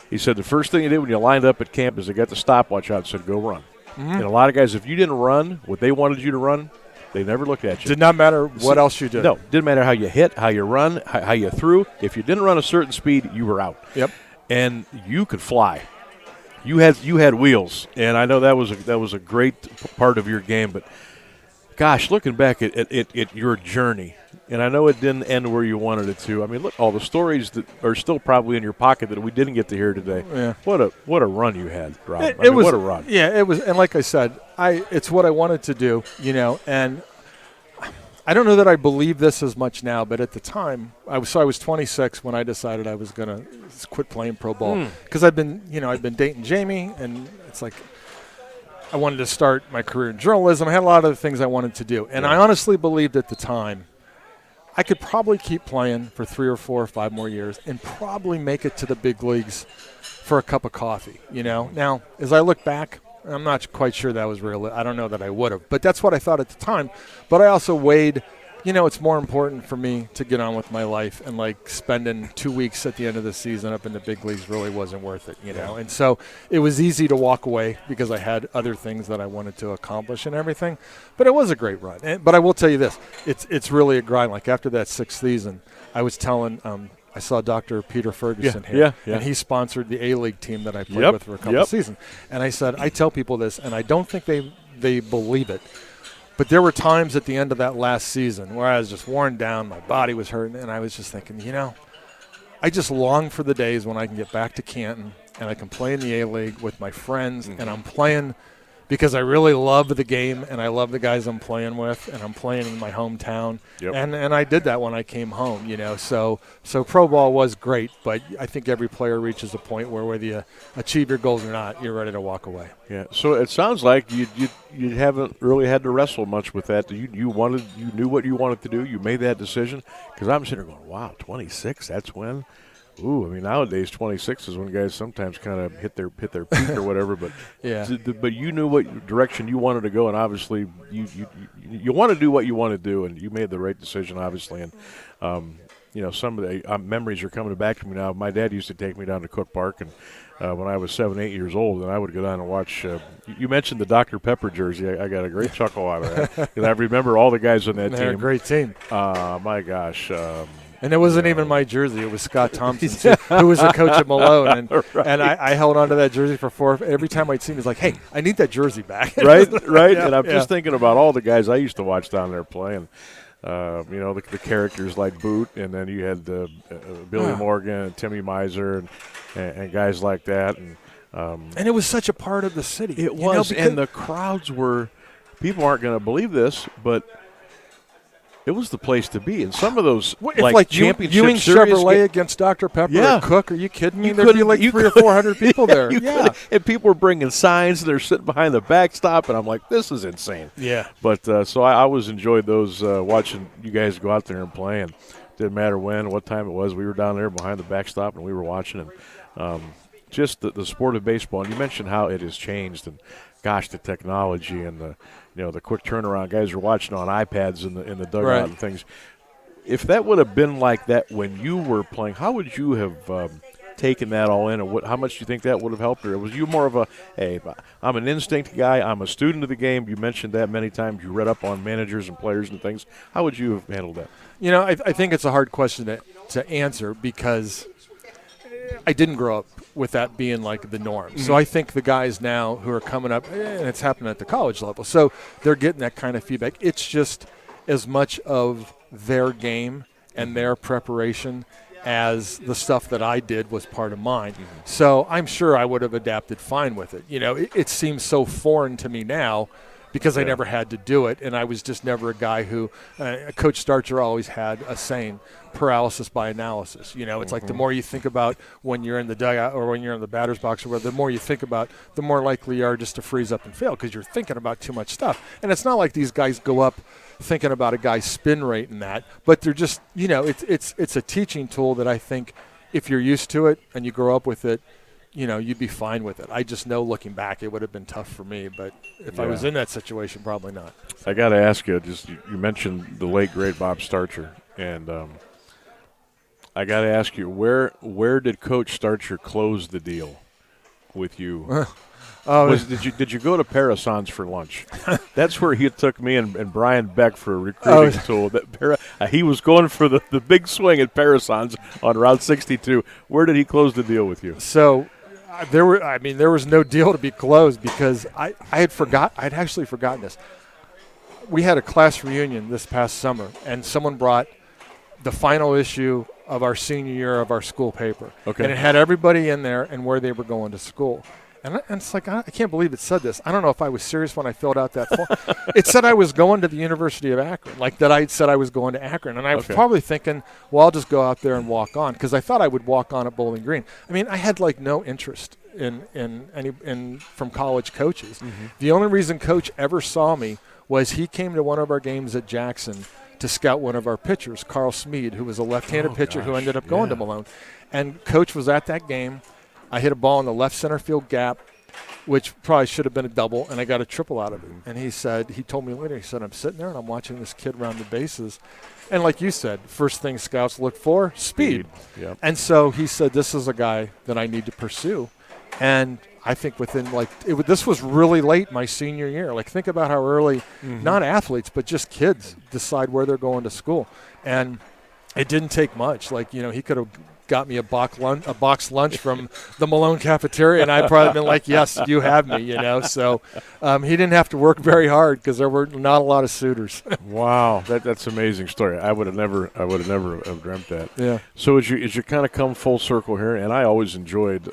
He said the first thing you did when you lined up at camp is they got the stopwatch out and said, go run. Mm-hmm. And a lot of guys, if you didn't run what they wanted you to run, They never looked at you. Did not matter what else you did. No, didn't matter how you hit, how you run, how you threw. If you didn't run a certain speed, you were out. Yep. And you could fly. You had wheels, and I know that was a great part of your game. But gosh, looking back at your journey, and I know it didn't end where you wanted it to. I mean, look, all the stories that are still probably in your pocket that we didn't get to hear today. Yeah. What a run you had, Rob. What a run. Yeah, it was. And like I said, it's what I wanted to do, and I don't know that I believe this as much now, but at the time, I was 26 when I decided I was going to quit playing pro ball because I've been dating Jamie, and it's like I wanted to start my career in journalism. I had a lot of other things I wanted to do, and I honestly believed at the time I could probably keep playing for 3 or 4 or 5 more years and probably make it to the big leagues for a cup of coffee. Now as I look back, I'm not quite sure that was real. I don't know that I would have, but that's what I thought at the time. But I also weighed, it's more important for me to get on with my life, and like spending 2 weeks at the end of the season up in the big leagues really wasn't worth it, And so it was easy to walk away because I had other things that I wanted to accomplish and everything. But it was a great run. But I will tell you this, it's really a grind. Like after that 6th season, I was telling I saw Dr. Peter Ferguson here, and he sponsored the A-League team that I played with for a couple of seasons. And I said, I tell people this, and I don't think they believe it, but there were times at the end of that last season where I was just worn down, my body was hurting, and I was just thinking, I just long for the days when I can get back to Canton and I can play in the A-League with my friends, and I'm playing because I really love the game and I love the guys I'm playing with, and I'm playing in my hometown. And I did that when I came home, So pro ball was great, but I think every player reaches a point where whether you achieve your goals or not, you're ready to walk away. Yeah. So it sounds like you haven't really had to wrestle much with that. You knew what you wanted to do. You made that decision. Because I'm sitting there going, wow, 26, that's when. Ooh, I mean, nowadays 26 is when guys sometimes kind of hit their peak or whatever. But but you knew what direction you wanted to go, and obviously you want to do what you want to do, and you made the right decision, obviously. And some of the memories are coming back to me now. My dad used to take me down to Cook Park, and when I was 7, 8 years old, and I would go down and watch. You mentioned the Dr. Pepper jersey. I got a great chuckle out of that, and I remember all the guys on that team. They're a great team. My gosh. And it wasn't even my jersey. It was Scott Thompson's, who was the coach at Malone. And I held on to that jersey for every time I'd see him, he was like, hey, I need that jersey back. Right. And I'm just thinking about all the guys I used to watch down there playing. The characters like Boot, and then you had Billy Morgan and Timmy Miser and guys like that. And it was such a part of the city. It was, and the crowds were – people aren't going to believe this, but – it was the place to be. And some of those championship Ewing series Chevrolet against Dr. Pepper or Cook, are you kidding me? There'd be like 300 or 400 people there. And people were bringing signs, and they're sitting behind the backstop, and I'm like, this is insane. Yeah. But so I always enjoyed those, watching you guys go out there and play. And didn't matter when, what time it was. We were down there behind the backstop, and we were watching. And just the sport of baseball. And you mentioned how it has changed, and gosh, the technology and the quick turnaround. Guys are watching on iPads in the dugout and things. If that would have been like that when you were playing, how would you have taken that all in, and how much do you think that would have helped? Or was you more of hey, I'm an instinct guy, I'm a student of the game? You mentioned that many times. You read up on managers and players and things. How would you have handled that? I think it's a hard question to answer because I didn't grow up with that being like the norm. So I think the guys now who are coming up, and it's happening at the college level, so they're getting that kind of feedback. It's just as much of their game and their preparation as the stuff that I did was part of mine. So I'm sure I would have adapted fine with it. It seems so foreign to me now because I never had to do it, and I was just never a guy who Coach Starcher always had a saying, paralysis by analysis. It's like the more you think about when you're in the dugout or when you're in the batter's box, or whatever, the more you think about, the more likely you are just to freeze up and fail because you're thinking about too much stuff. And it's not like these guys go up thinking about a guy's spin rate and that, but they're just, it's a teaching tool that I think if you're used to it and you grow up with it, you'd be fine with it. I just know looking back it would have been tough for me, but if I was in that situation, probably not. I got to ask you, you mentioned the late, great Bob Starcher, and I got to ask you, where did Coach Starcher close the deal with you? Oh, did you go to Parasan's for lunch? That's where he took me and Brian Beck for a recruiting tool. He was going for the big swing at Parasan's on Route 62. Where did he close the deal with you? So there was no deal to be closed because I'd actually forgotten this. We had a class reunion this past summer, and someone brought the final issue of our senior year of our school paper. Okay. And it had everybody in there and where they were going to school. And it's like, I can't believe it said this. I don't know if I was serious when I filled out that form. It said I was going to the University of Akron, like that I said I was going to Akron. And I was probably thinking, well, I'll just go out there and walk on, because I thought I would walk on at Bowling Green. I mean, I had like no interest in from college coaches. Mm-hmm. The only reason Coach ever saw me was he came to one of our games at Jackson to scout one of our pitchers, Carl Smead, who was a left-handed pitcher who ended up going to Malone. And Coach was at that game. I hit a ball in the left center field gap, which probably should have been a double, and I got a triple out of it. And he told me later, he said, I'm sitting there and I'm watching this kid round the bases. And like you said, first thing scouts look for, speed. Yep. And so he said, this is a guy that I need to pursue. And I think within this was really late my senior year. Like, think about how early, not athletes, but just kids decide where they're going to school. And it didn't take much. Like, he could have got me a box lunch from the Malone cafeteria, and I'd probably been like, yes, you have me, So he didn't have to work very hard because there were not a lot of suitors. Wow, that's an amazing story. I would have never have dreamt that. Yeah. So as you kind of come full circle here, and I always enjoyed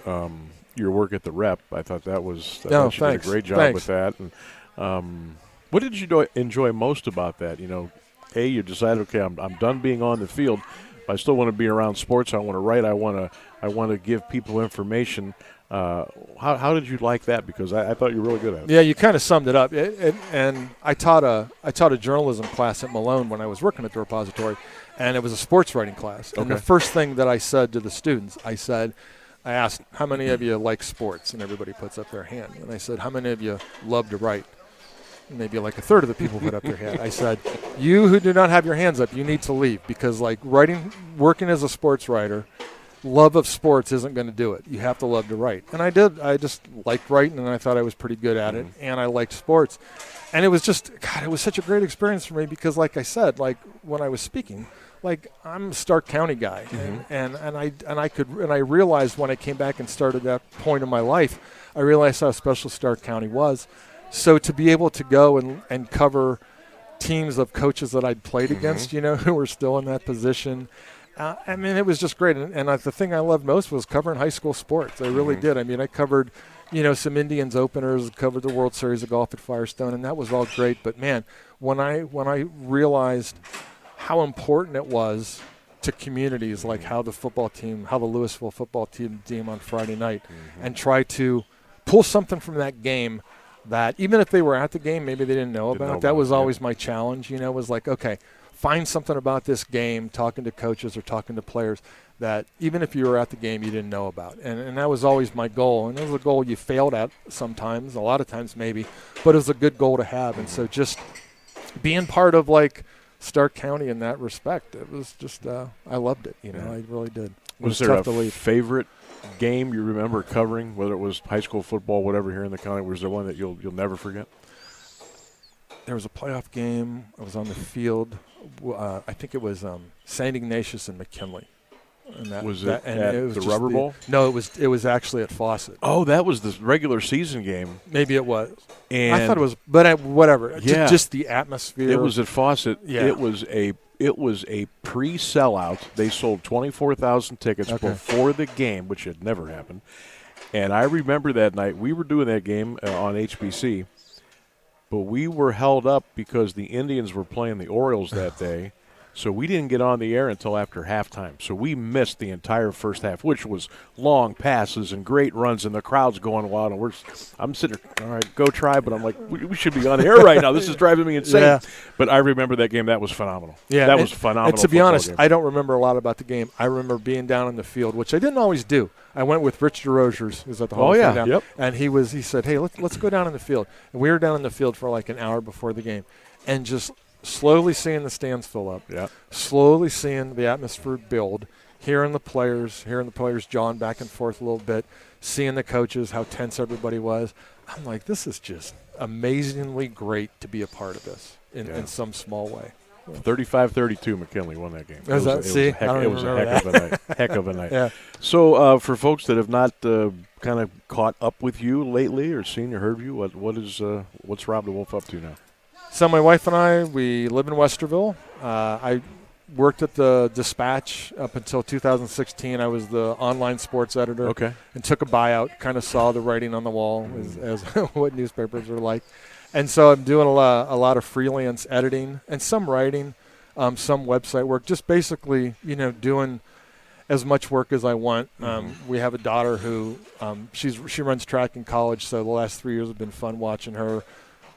your work at the Rep. I thought you did a great job with that. And what did you enjoy most about that? You decided, okay, I'm done being on the field. I still want to be around sports. I want to write. I want to give people information. How did you like that? Because I thought you were really good at it. Yeah, you kind of summed it up. And I taught a journalism class at Malone when I was working at the repository, and it was a sports writing class. And the first thing that I said to the students, I asked, how many of you like sports? And everybody puts up their hand. And I said, how many of you love to write? Maybe like a third of the people put up their hand. I said, you who do not have your hands up, you need to leave, because working as a sports writer, love of sports isn't going to do it. You have to love to write. And I did. I just liked writing, and I thought I was pretty good at it, and I liked sports. And it was it was such a great experience for me because, like I said, like when I was speaking, like I'm a Stark County guy, and I realized when I came back and started that point in my life, I realized how special Stark County was. So to be able to go and cover teams of coaches that I'd played against, who were still in that position, it was just great. And the thing I loved most was covering high school sports. I really did. I covered, some Indians openers, covered the World Series of golf at Firestone, and that was all great. But man, when I realized how important it was to communities, like how the Louisville football team on Friday night, and try to pull something from that game that even if they were at the game, maybe they didn't know about. That was always my challenge, was like, okay, find something about this game, talking to coaches or talking to players that even if you were at the game, you didn't know about. And that was always my goal. And it was a goal you failed at sometimes, a lot of times maybe, but it was a good goal to have. And so just being part of like Stark County in that respect, it was just, I loved it. I really did. Was there a favorite game you remember covering, whether it was high school football, whatever, here in the county? Was there one that you'll never forget? There was a playoff game. I was on the field. I think it was St. Ignatius and McKinley. And it was the Rubber Bowl? No, it was actually at Fawcett. Oh, that was the regular season game. Maybe it was. And I thought it was, but whatever. Yeah. Just the atmosphere. It was at Fawcett. Yeah. It was a pre-sellout. They sold 24,000 tickets before the game, which had never happened. And I remember that night we were doing that game on HBC, but we were held up because the Indians were playing the Orioles that day. So we didn't get on the air until after halftime. So we missed the entire first half, which was long passes and great runs, and the crowd's going wild. And I'm sitting there, all right, go try. But I'm like, we should be on the air right now. This is driving me insane. Yeah. But I remember that game. That was phenomenal. Yeah, that was phenomenal. And to be honest, game. I don't remember a lot about the game. I remember being down in the field, which I didn't always do. I went with Rich DeRosiers, who's at the Hall of Fame down. Yep. And he said, hey, let's go down in the field. And we were down in the field for like an hour before the game, and just slowly seeing the stands fill up, slowly seeing the atmosphere build, hearing the players jawing back and forth a little bit, seeing the coaches, how tense everybody was. I'm like, this is just amazingly great to be a part of this in some small way. 35-32, McKinley won that game. It was a heck of a night. Yeah. So for folks that have not kind of caught up with you lately or seen or heard you, what's Rob DeWolf up to now? So my wife and I, we live in Westerville. I worked at the Dispatch up until 2016. I was the online sports editor. Okay. And took a buyout, kind of saw the writing on the wall as what newspapers are like. And so I'm doing a lot of freelance editing and some writing, some website work, just basically, doing as much work as I want. We have a daughter who she runs track in college, so the last 3 years have been fun watching her.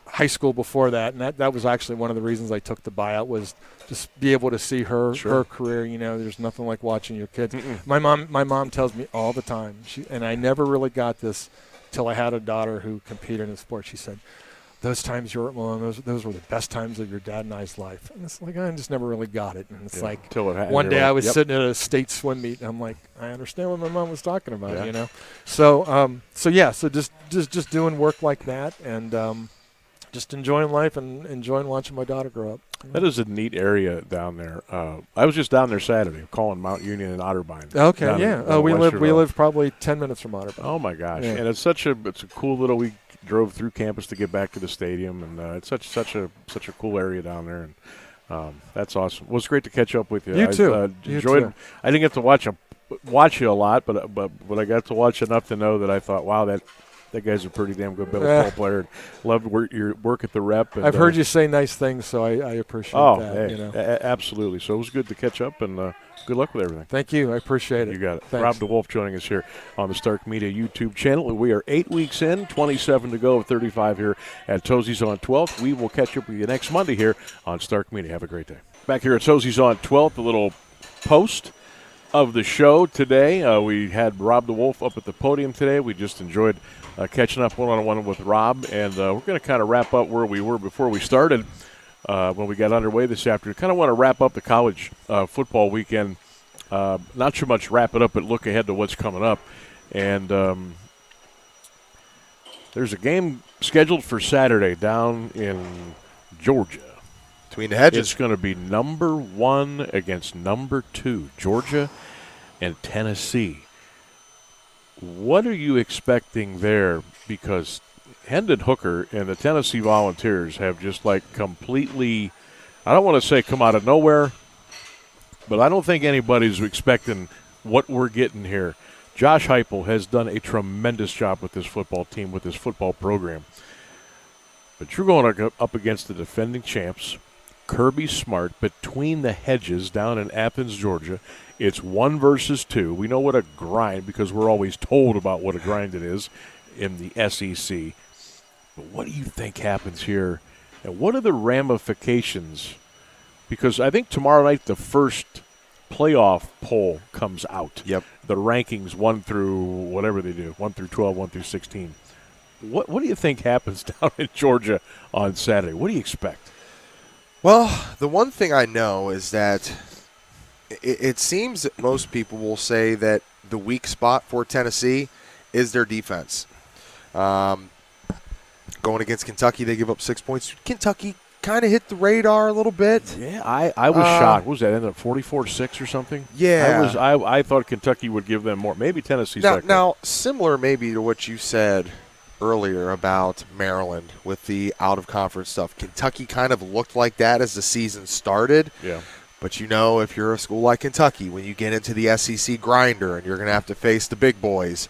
High school before that, and that was actually one of the reasons I took the buyout, was just be able to see her career. There's nothing like watching your kids. My mom tells me all the time, and I never really got this till I had a daughter who competed in sport. She said, those times you were at Malone, those were the best times of your dad and I's life. And it's like, I just never really got it. And it's one day I was sitting at a state swim meet, and I'm like, I understand what my mom was talking about, So just doing work like that, and just enjoying life and enjoying watching my daughter grow up. That is a neat area down there. I was just down there Saturday, calling Mount Union and Otterbein. Okay, yeah. We live probably 10 minutes from Otterbein. Oh my gosh! Yeah. And it's a cool little. We drove through campus to get back to the stadium, and it's such a cool area down there, and that's awesome. Well, it's great to catch up with you. You too. Enjoyed. You too. I didn't get to watch you a lot, but I got to watch enough to know that I thought, wow, that guy's a pretty damn good baseball player. Loved your work at the Rep. And, I've heard you say nice things, so I appreciate that. Hey, absolutely. So it was good to catch up, and good luck with everything. Thank you. I appreciate it. You got it. Thanks. Rob DeWolf joining us here on the Stark Media YouTube channel. We are 8 weeks in, 27 to go, 35 here at Tozzis on 12th. We will catch up with you next Monday here on Stark Media. Have a great day. Back here at Tozzis on 12th, a little post of the show today. We had Rob DeWolf up at the podium today. We just enjoyed catching up one-on-one with Rob, and we're going to kind of wrap up where we were before we started when we got underway this afternoon. Kind of want to wrap up the college football weekend. Not so much wrap it up, but look ahead to what's coming up. And there's a game scheduled for Saturday down in Georgia. Between the hedges. It's going to be number 1 against number 2, Georgia and Tennessee. What are you expecting there? Because Hendon Hooker and the Tennessee Volunteers have just completely, I don't want to say come out of nowhere, but I don't think anybody's expecting what we're getting here. Josh Heupel has done a tremendous job with this football team, with this football program. But you're going up against the defending champs, Kirby Smart, between the hedges down in Athens, Georgia. It's 1 versus 2. We know what a grind, because we're always told about what a grind it is in the SEC. But what do you think happens here? And what are the ramifications? Because I think tomorrow night the first playoff poll comes out. Yep. The rankings 1 through whatever they do, 1 through 12, 1 through 16. What do you think happens down in Georgia on Saturday? What do you expect? Well, the one thing I know is that it seems that most people will say that the weak spot for Tennessee is their defense. Going against Kentucky, they give up 6 points. Kentucky kind of hit the radar a little bit. Yeah, I was shocked. What was that, ended up 44-6 or something? Yeah. I thought Kentucky would give them more. Maybe Tennessee's now similar maybe to what you said earlier about Maryland with the out-of-conference stuff. Kentucky kind of looked like that as the season started. Yeah. But if you're a school like Kentucky, when you get into the SEC grinder and you're going to have to face the big boys,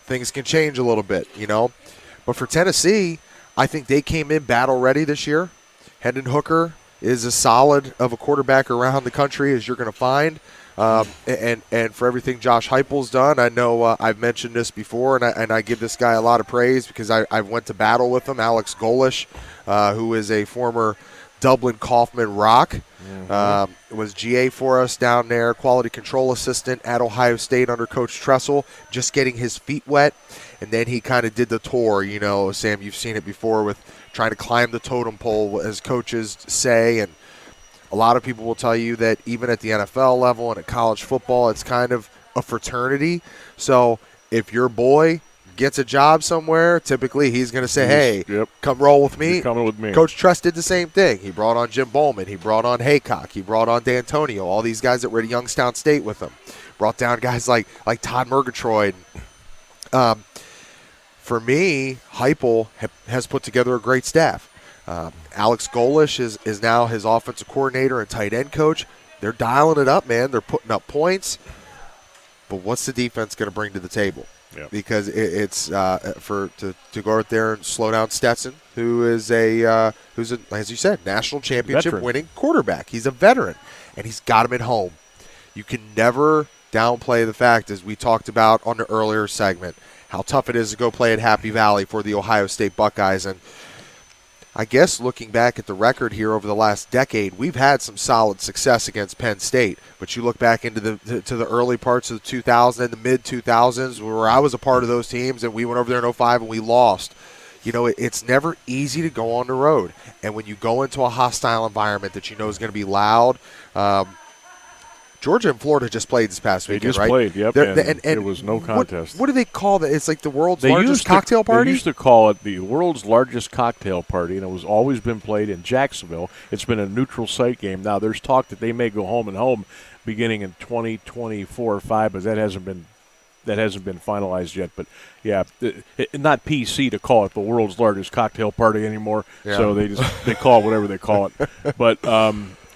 things can change a little bit, But for Tennessee, I think they came in battle ready this year. Hendon Hooker is as solid of a quarterback around the country as you're going to find. And for everything Josh Heupel's done, I know I've mentioned this before, and I give this guy a lot of praise because I went to battle with him, Alex Golish, who is a former Dublin Kaufman Rock. Was GA for us down there, quality control assistant at Ohio State under Coach Tressel, just getting his feet wet. And then he kind of did the tour, Sam, you've seen it before with trying to climb the totem pole, as coaches say. And A lot of people will tell you that even at the NFL level and at college football, it's kind of a fraternity. So if your boy gets a job somewhere, typically he's going to say, hey, come roll with me. You're coming with me. Coach Trust did the same thing. He brought on Jim Bowman. He brought on Haycock. He brought on D'Antonio, all these guys that were at Youngstown State with him. Brought down guys like Todd Murgatroyd. For me, Heupel has put together a great staff. Alex Golish is now his offensive coordinator and tight end coach. They're dialing it up, man. They're putting up points. But what's the defense going to bring to the table? Yep. Because it's to go out there and slow down Stetson, who's a as you said, national championship winning quarterback. He's a veteran, and he's got him at home. You can never downplay the fact, as we talked about on the earlier segment, how tough it is to go play at Happy Valley for the Ohio State Buckeyes. And I guess looking back at the record here over the last decade, we've had some solid success against Penn State. But you look back into the early parts of the 2000s and the mid-2000s where I was a part of those teams, and we went over there in 2005 and we lost. You know, it's never easy to go on the road. And when you go into a hostile environment that you know is going to be loud, Georgia and Florida just played this past weekend, right? They just played, yep, and it was no contest. What do they call that? It's like the world's largest cocktail party? They used to call it the world's largest cocktail party, and it was always been played in Jacksonville. It's been a neutral site game. Now, there's talk that they may go home and home beginning in 2024 or 5, but that hasn't been finalized yet. But, yeah, not PC to call it the world's largest cocktail party anymore, so they call it whatever they call it. But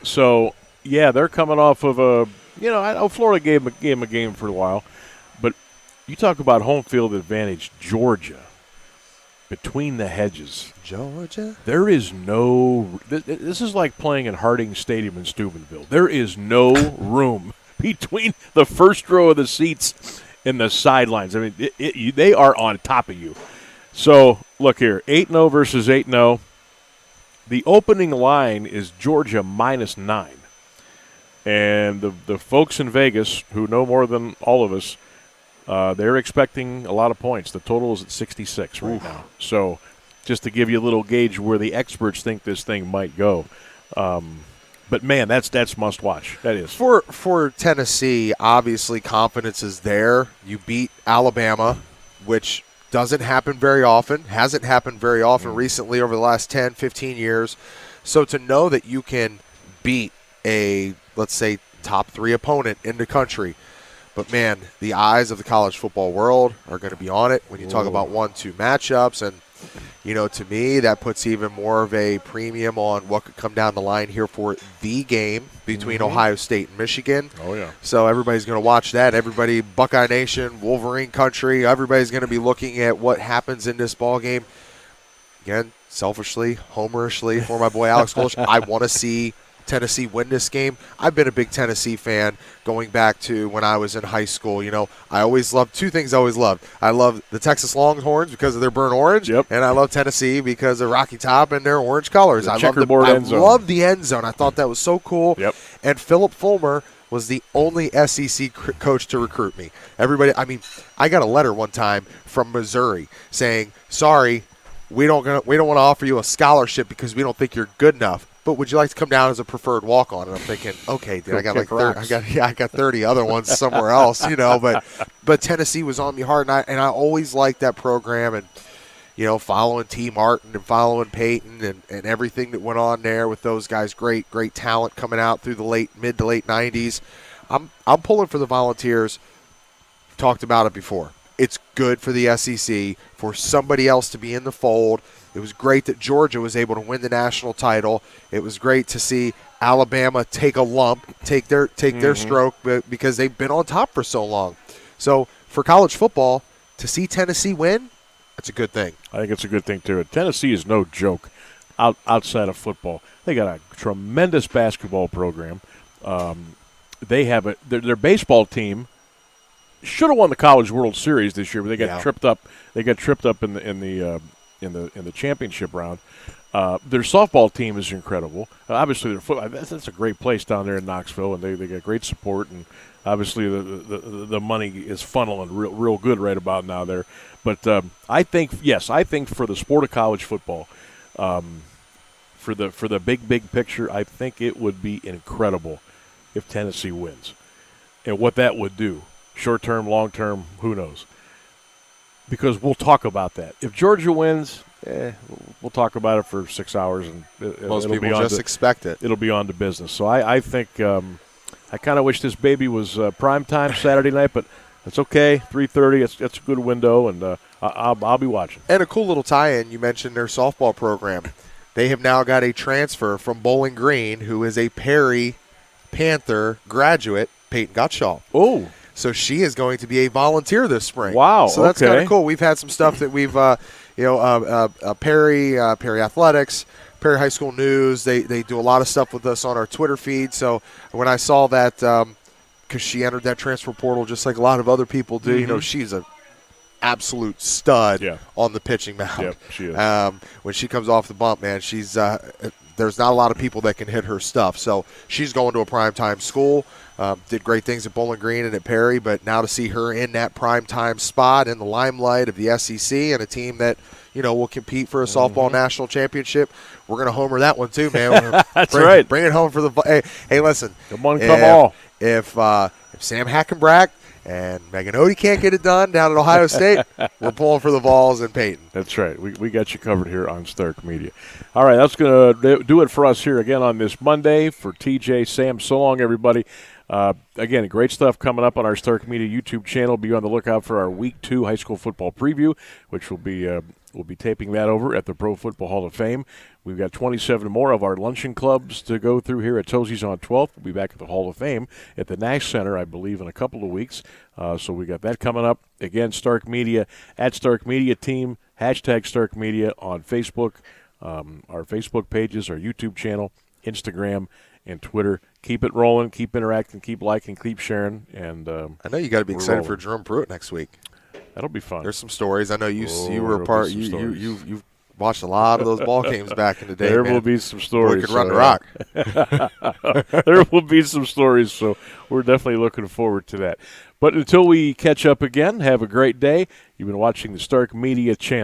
so – yeah, they're coming off of I know Florida gave them a game for a while, but you talk about home field advantage, Georgia, between the hedges. Georgia? This is like playing in Harding Stadium in Steubenville. There is no room between the first row of the seats and the sidelines. I mean, they are on top of you. So, look here, 8-0 versus 8-0. The opening line is Georgia -9. And the folks in Vegas, who know more than all of us, they're expecting a lot of points. The total is at 66 right now. So just to give you a little gauge where the experts think this thing might go. But, man, that's must-watch. That is. For Tennessee, obviously confidence is there. You beat Alabama, which doesn't happen very often, hasn't happened very often recently over the last 10, 15 years. So to know that you can beat a, let's say, top 3 opponent in the country. But, man, the eyes of the college football world are going to be on it when you talk about 1-2 matchups. And, you know, to me, that puts even more of a premium on what could come down the line here for the game between Ohio State and Michigan. Oh, yeah. So everybody's going to watch that. Everybody, Buckeye Nation, Wolverine Country, everybody's going to be looking at what happens in this ball game. Again, selfishly, homerishly, for my boy Alex Golish, I want to see Tennessee win this game. I've been a big Tennessee fan going back to when I was in high school. You know, I always loved two things I always loved. I love the Texas Longhorns because of their burnt orange, and I love Tennessee because of Rocky Top and their orange colors. I love the end zone. I thought that was so cool. And Philip Fulmer was the only SEC coach to recruit me. Everybody, I mean, I got a letter one time from Missouri saying, sorry, we don't want to offer you a scholarship because we don't think you're good enough. But would you like to come down as a preferred walk-on? And I'm thinking, okay, dude, I got like 30 other ones somewhere else, you know. But Tennessee was on me hard, and I always liked that program. And you know, following T. Martin and following Peyton and everything that went on there with those guys, great talent coming out through the mid to late 90s. I'm pulling for the Volunteers. Talked about it before. It's good for the SEC for somebody else to be in the fold. It was great that Georgia was able to win the national title. It was great to see Alabama take a lump, take their stroke because they've been on top for so long. So for college football, to see Tennessee win, that's a good thing. I think it's a good thing, too. Tennessee is no joke outside of football. They got a tremendous basketball program. They have their baseball team should have won the College World Series this year, but they got tripped up. They got tripped up in the championship round. Their softball team is incredible. Obviously, their football, that's a great place down there in Knoxville, and they got great support. And obviously, the money is funneling real good right about now there. But I think for the sport of college football, for the big picture, I think it would be incredible if Tennessee wins. And what that would do, short term, long term, who knows? Because we'll talk about that. If Georgia wins, we'll talk about it for 6 hours, and Most people just expect it. It'll be on to business. So I think I kind of wish this baby was prime time Saturday night, but it's okay. 3:30. It's a good window, and I'll be watching. And a cool little tie-in. You mentioned their softball program. They have now got a transfer from Bowling Green, who is a Perry Panther graduate, Peyton Gottschall. Oh. So she is going to be a volunteer this spring. Wow. So that's okay. kind of cool. We've had some stuff that we've, Perry Athletics, Perry High School News. They do a lot of stuff with us on our Twitter feed. So when I saw that, because she entered that transfer portal just like a lot of other people do, Mm-hmm. she's a absolute stud on the pitching mound. Yep, she is. When she comes off the bump, man, she's there's not a lot of people that can hit her stuff. So she's going to a primetime school. Did great things at Bowling Green and at Perry, but now to see her in that primetime spot in the limelight of the SEC and a team that will compete for a softball national championship, we're going to homer that one too, man. That's right. Bring it home for the hey, listen. Come on, come all. If Sam Hackenbrack and Megan Odie can't get it done down at Ohio State, we're pulling for the Vols and Peyton. That's right. We got you covered here on Stark Media. All right, that's going to do it for us here again on this Monday. For TJ, Sam, so long, everybody. Again, great stuff coming up on our Stark Media YouTube channel. Be on the lookout for our Week 2 high school football preview, which will be we'll be taping that over at the Pro Football Hall of Fame. We've got 27 more of our luncheon clubs to go through here at Tozzis on 12th. We'll be back at the Hall of Fame at the Nash Center, I believe, in a couple of weeks. So we got that coming up. Again, Stark Media, at Stark Media Team, hashtag Stark Media on Facebook, our Facebook pages, our YouTube channel, Instagram, and Twitter. Keep it rolling, keep interacting, keep liking, keep sharing. And I know you got to be excited for Jerome Pruitt next week. That'll be fun. There's some stories. I know you were a part. You've watched a lot of those ball games back in the day. There man. will be some stories. Boy could run the rock. There will be some stories, so we're definitely looking forward to that. But until we catch up again, have a great day. You've been watching the Stark Media channel.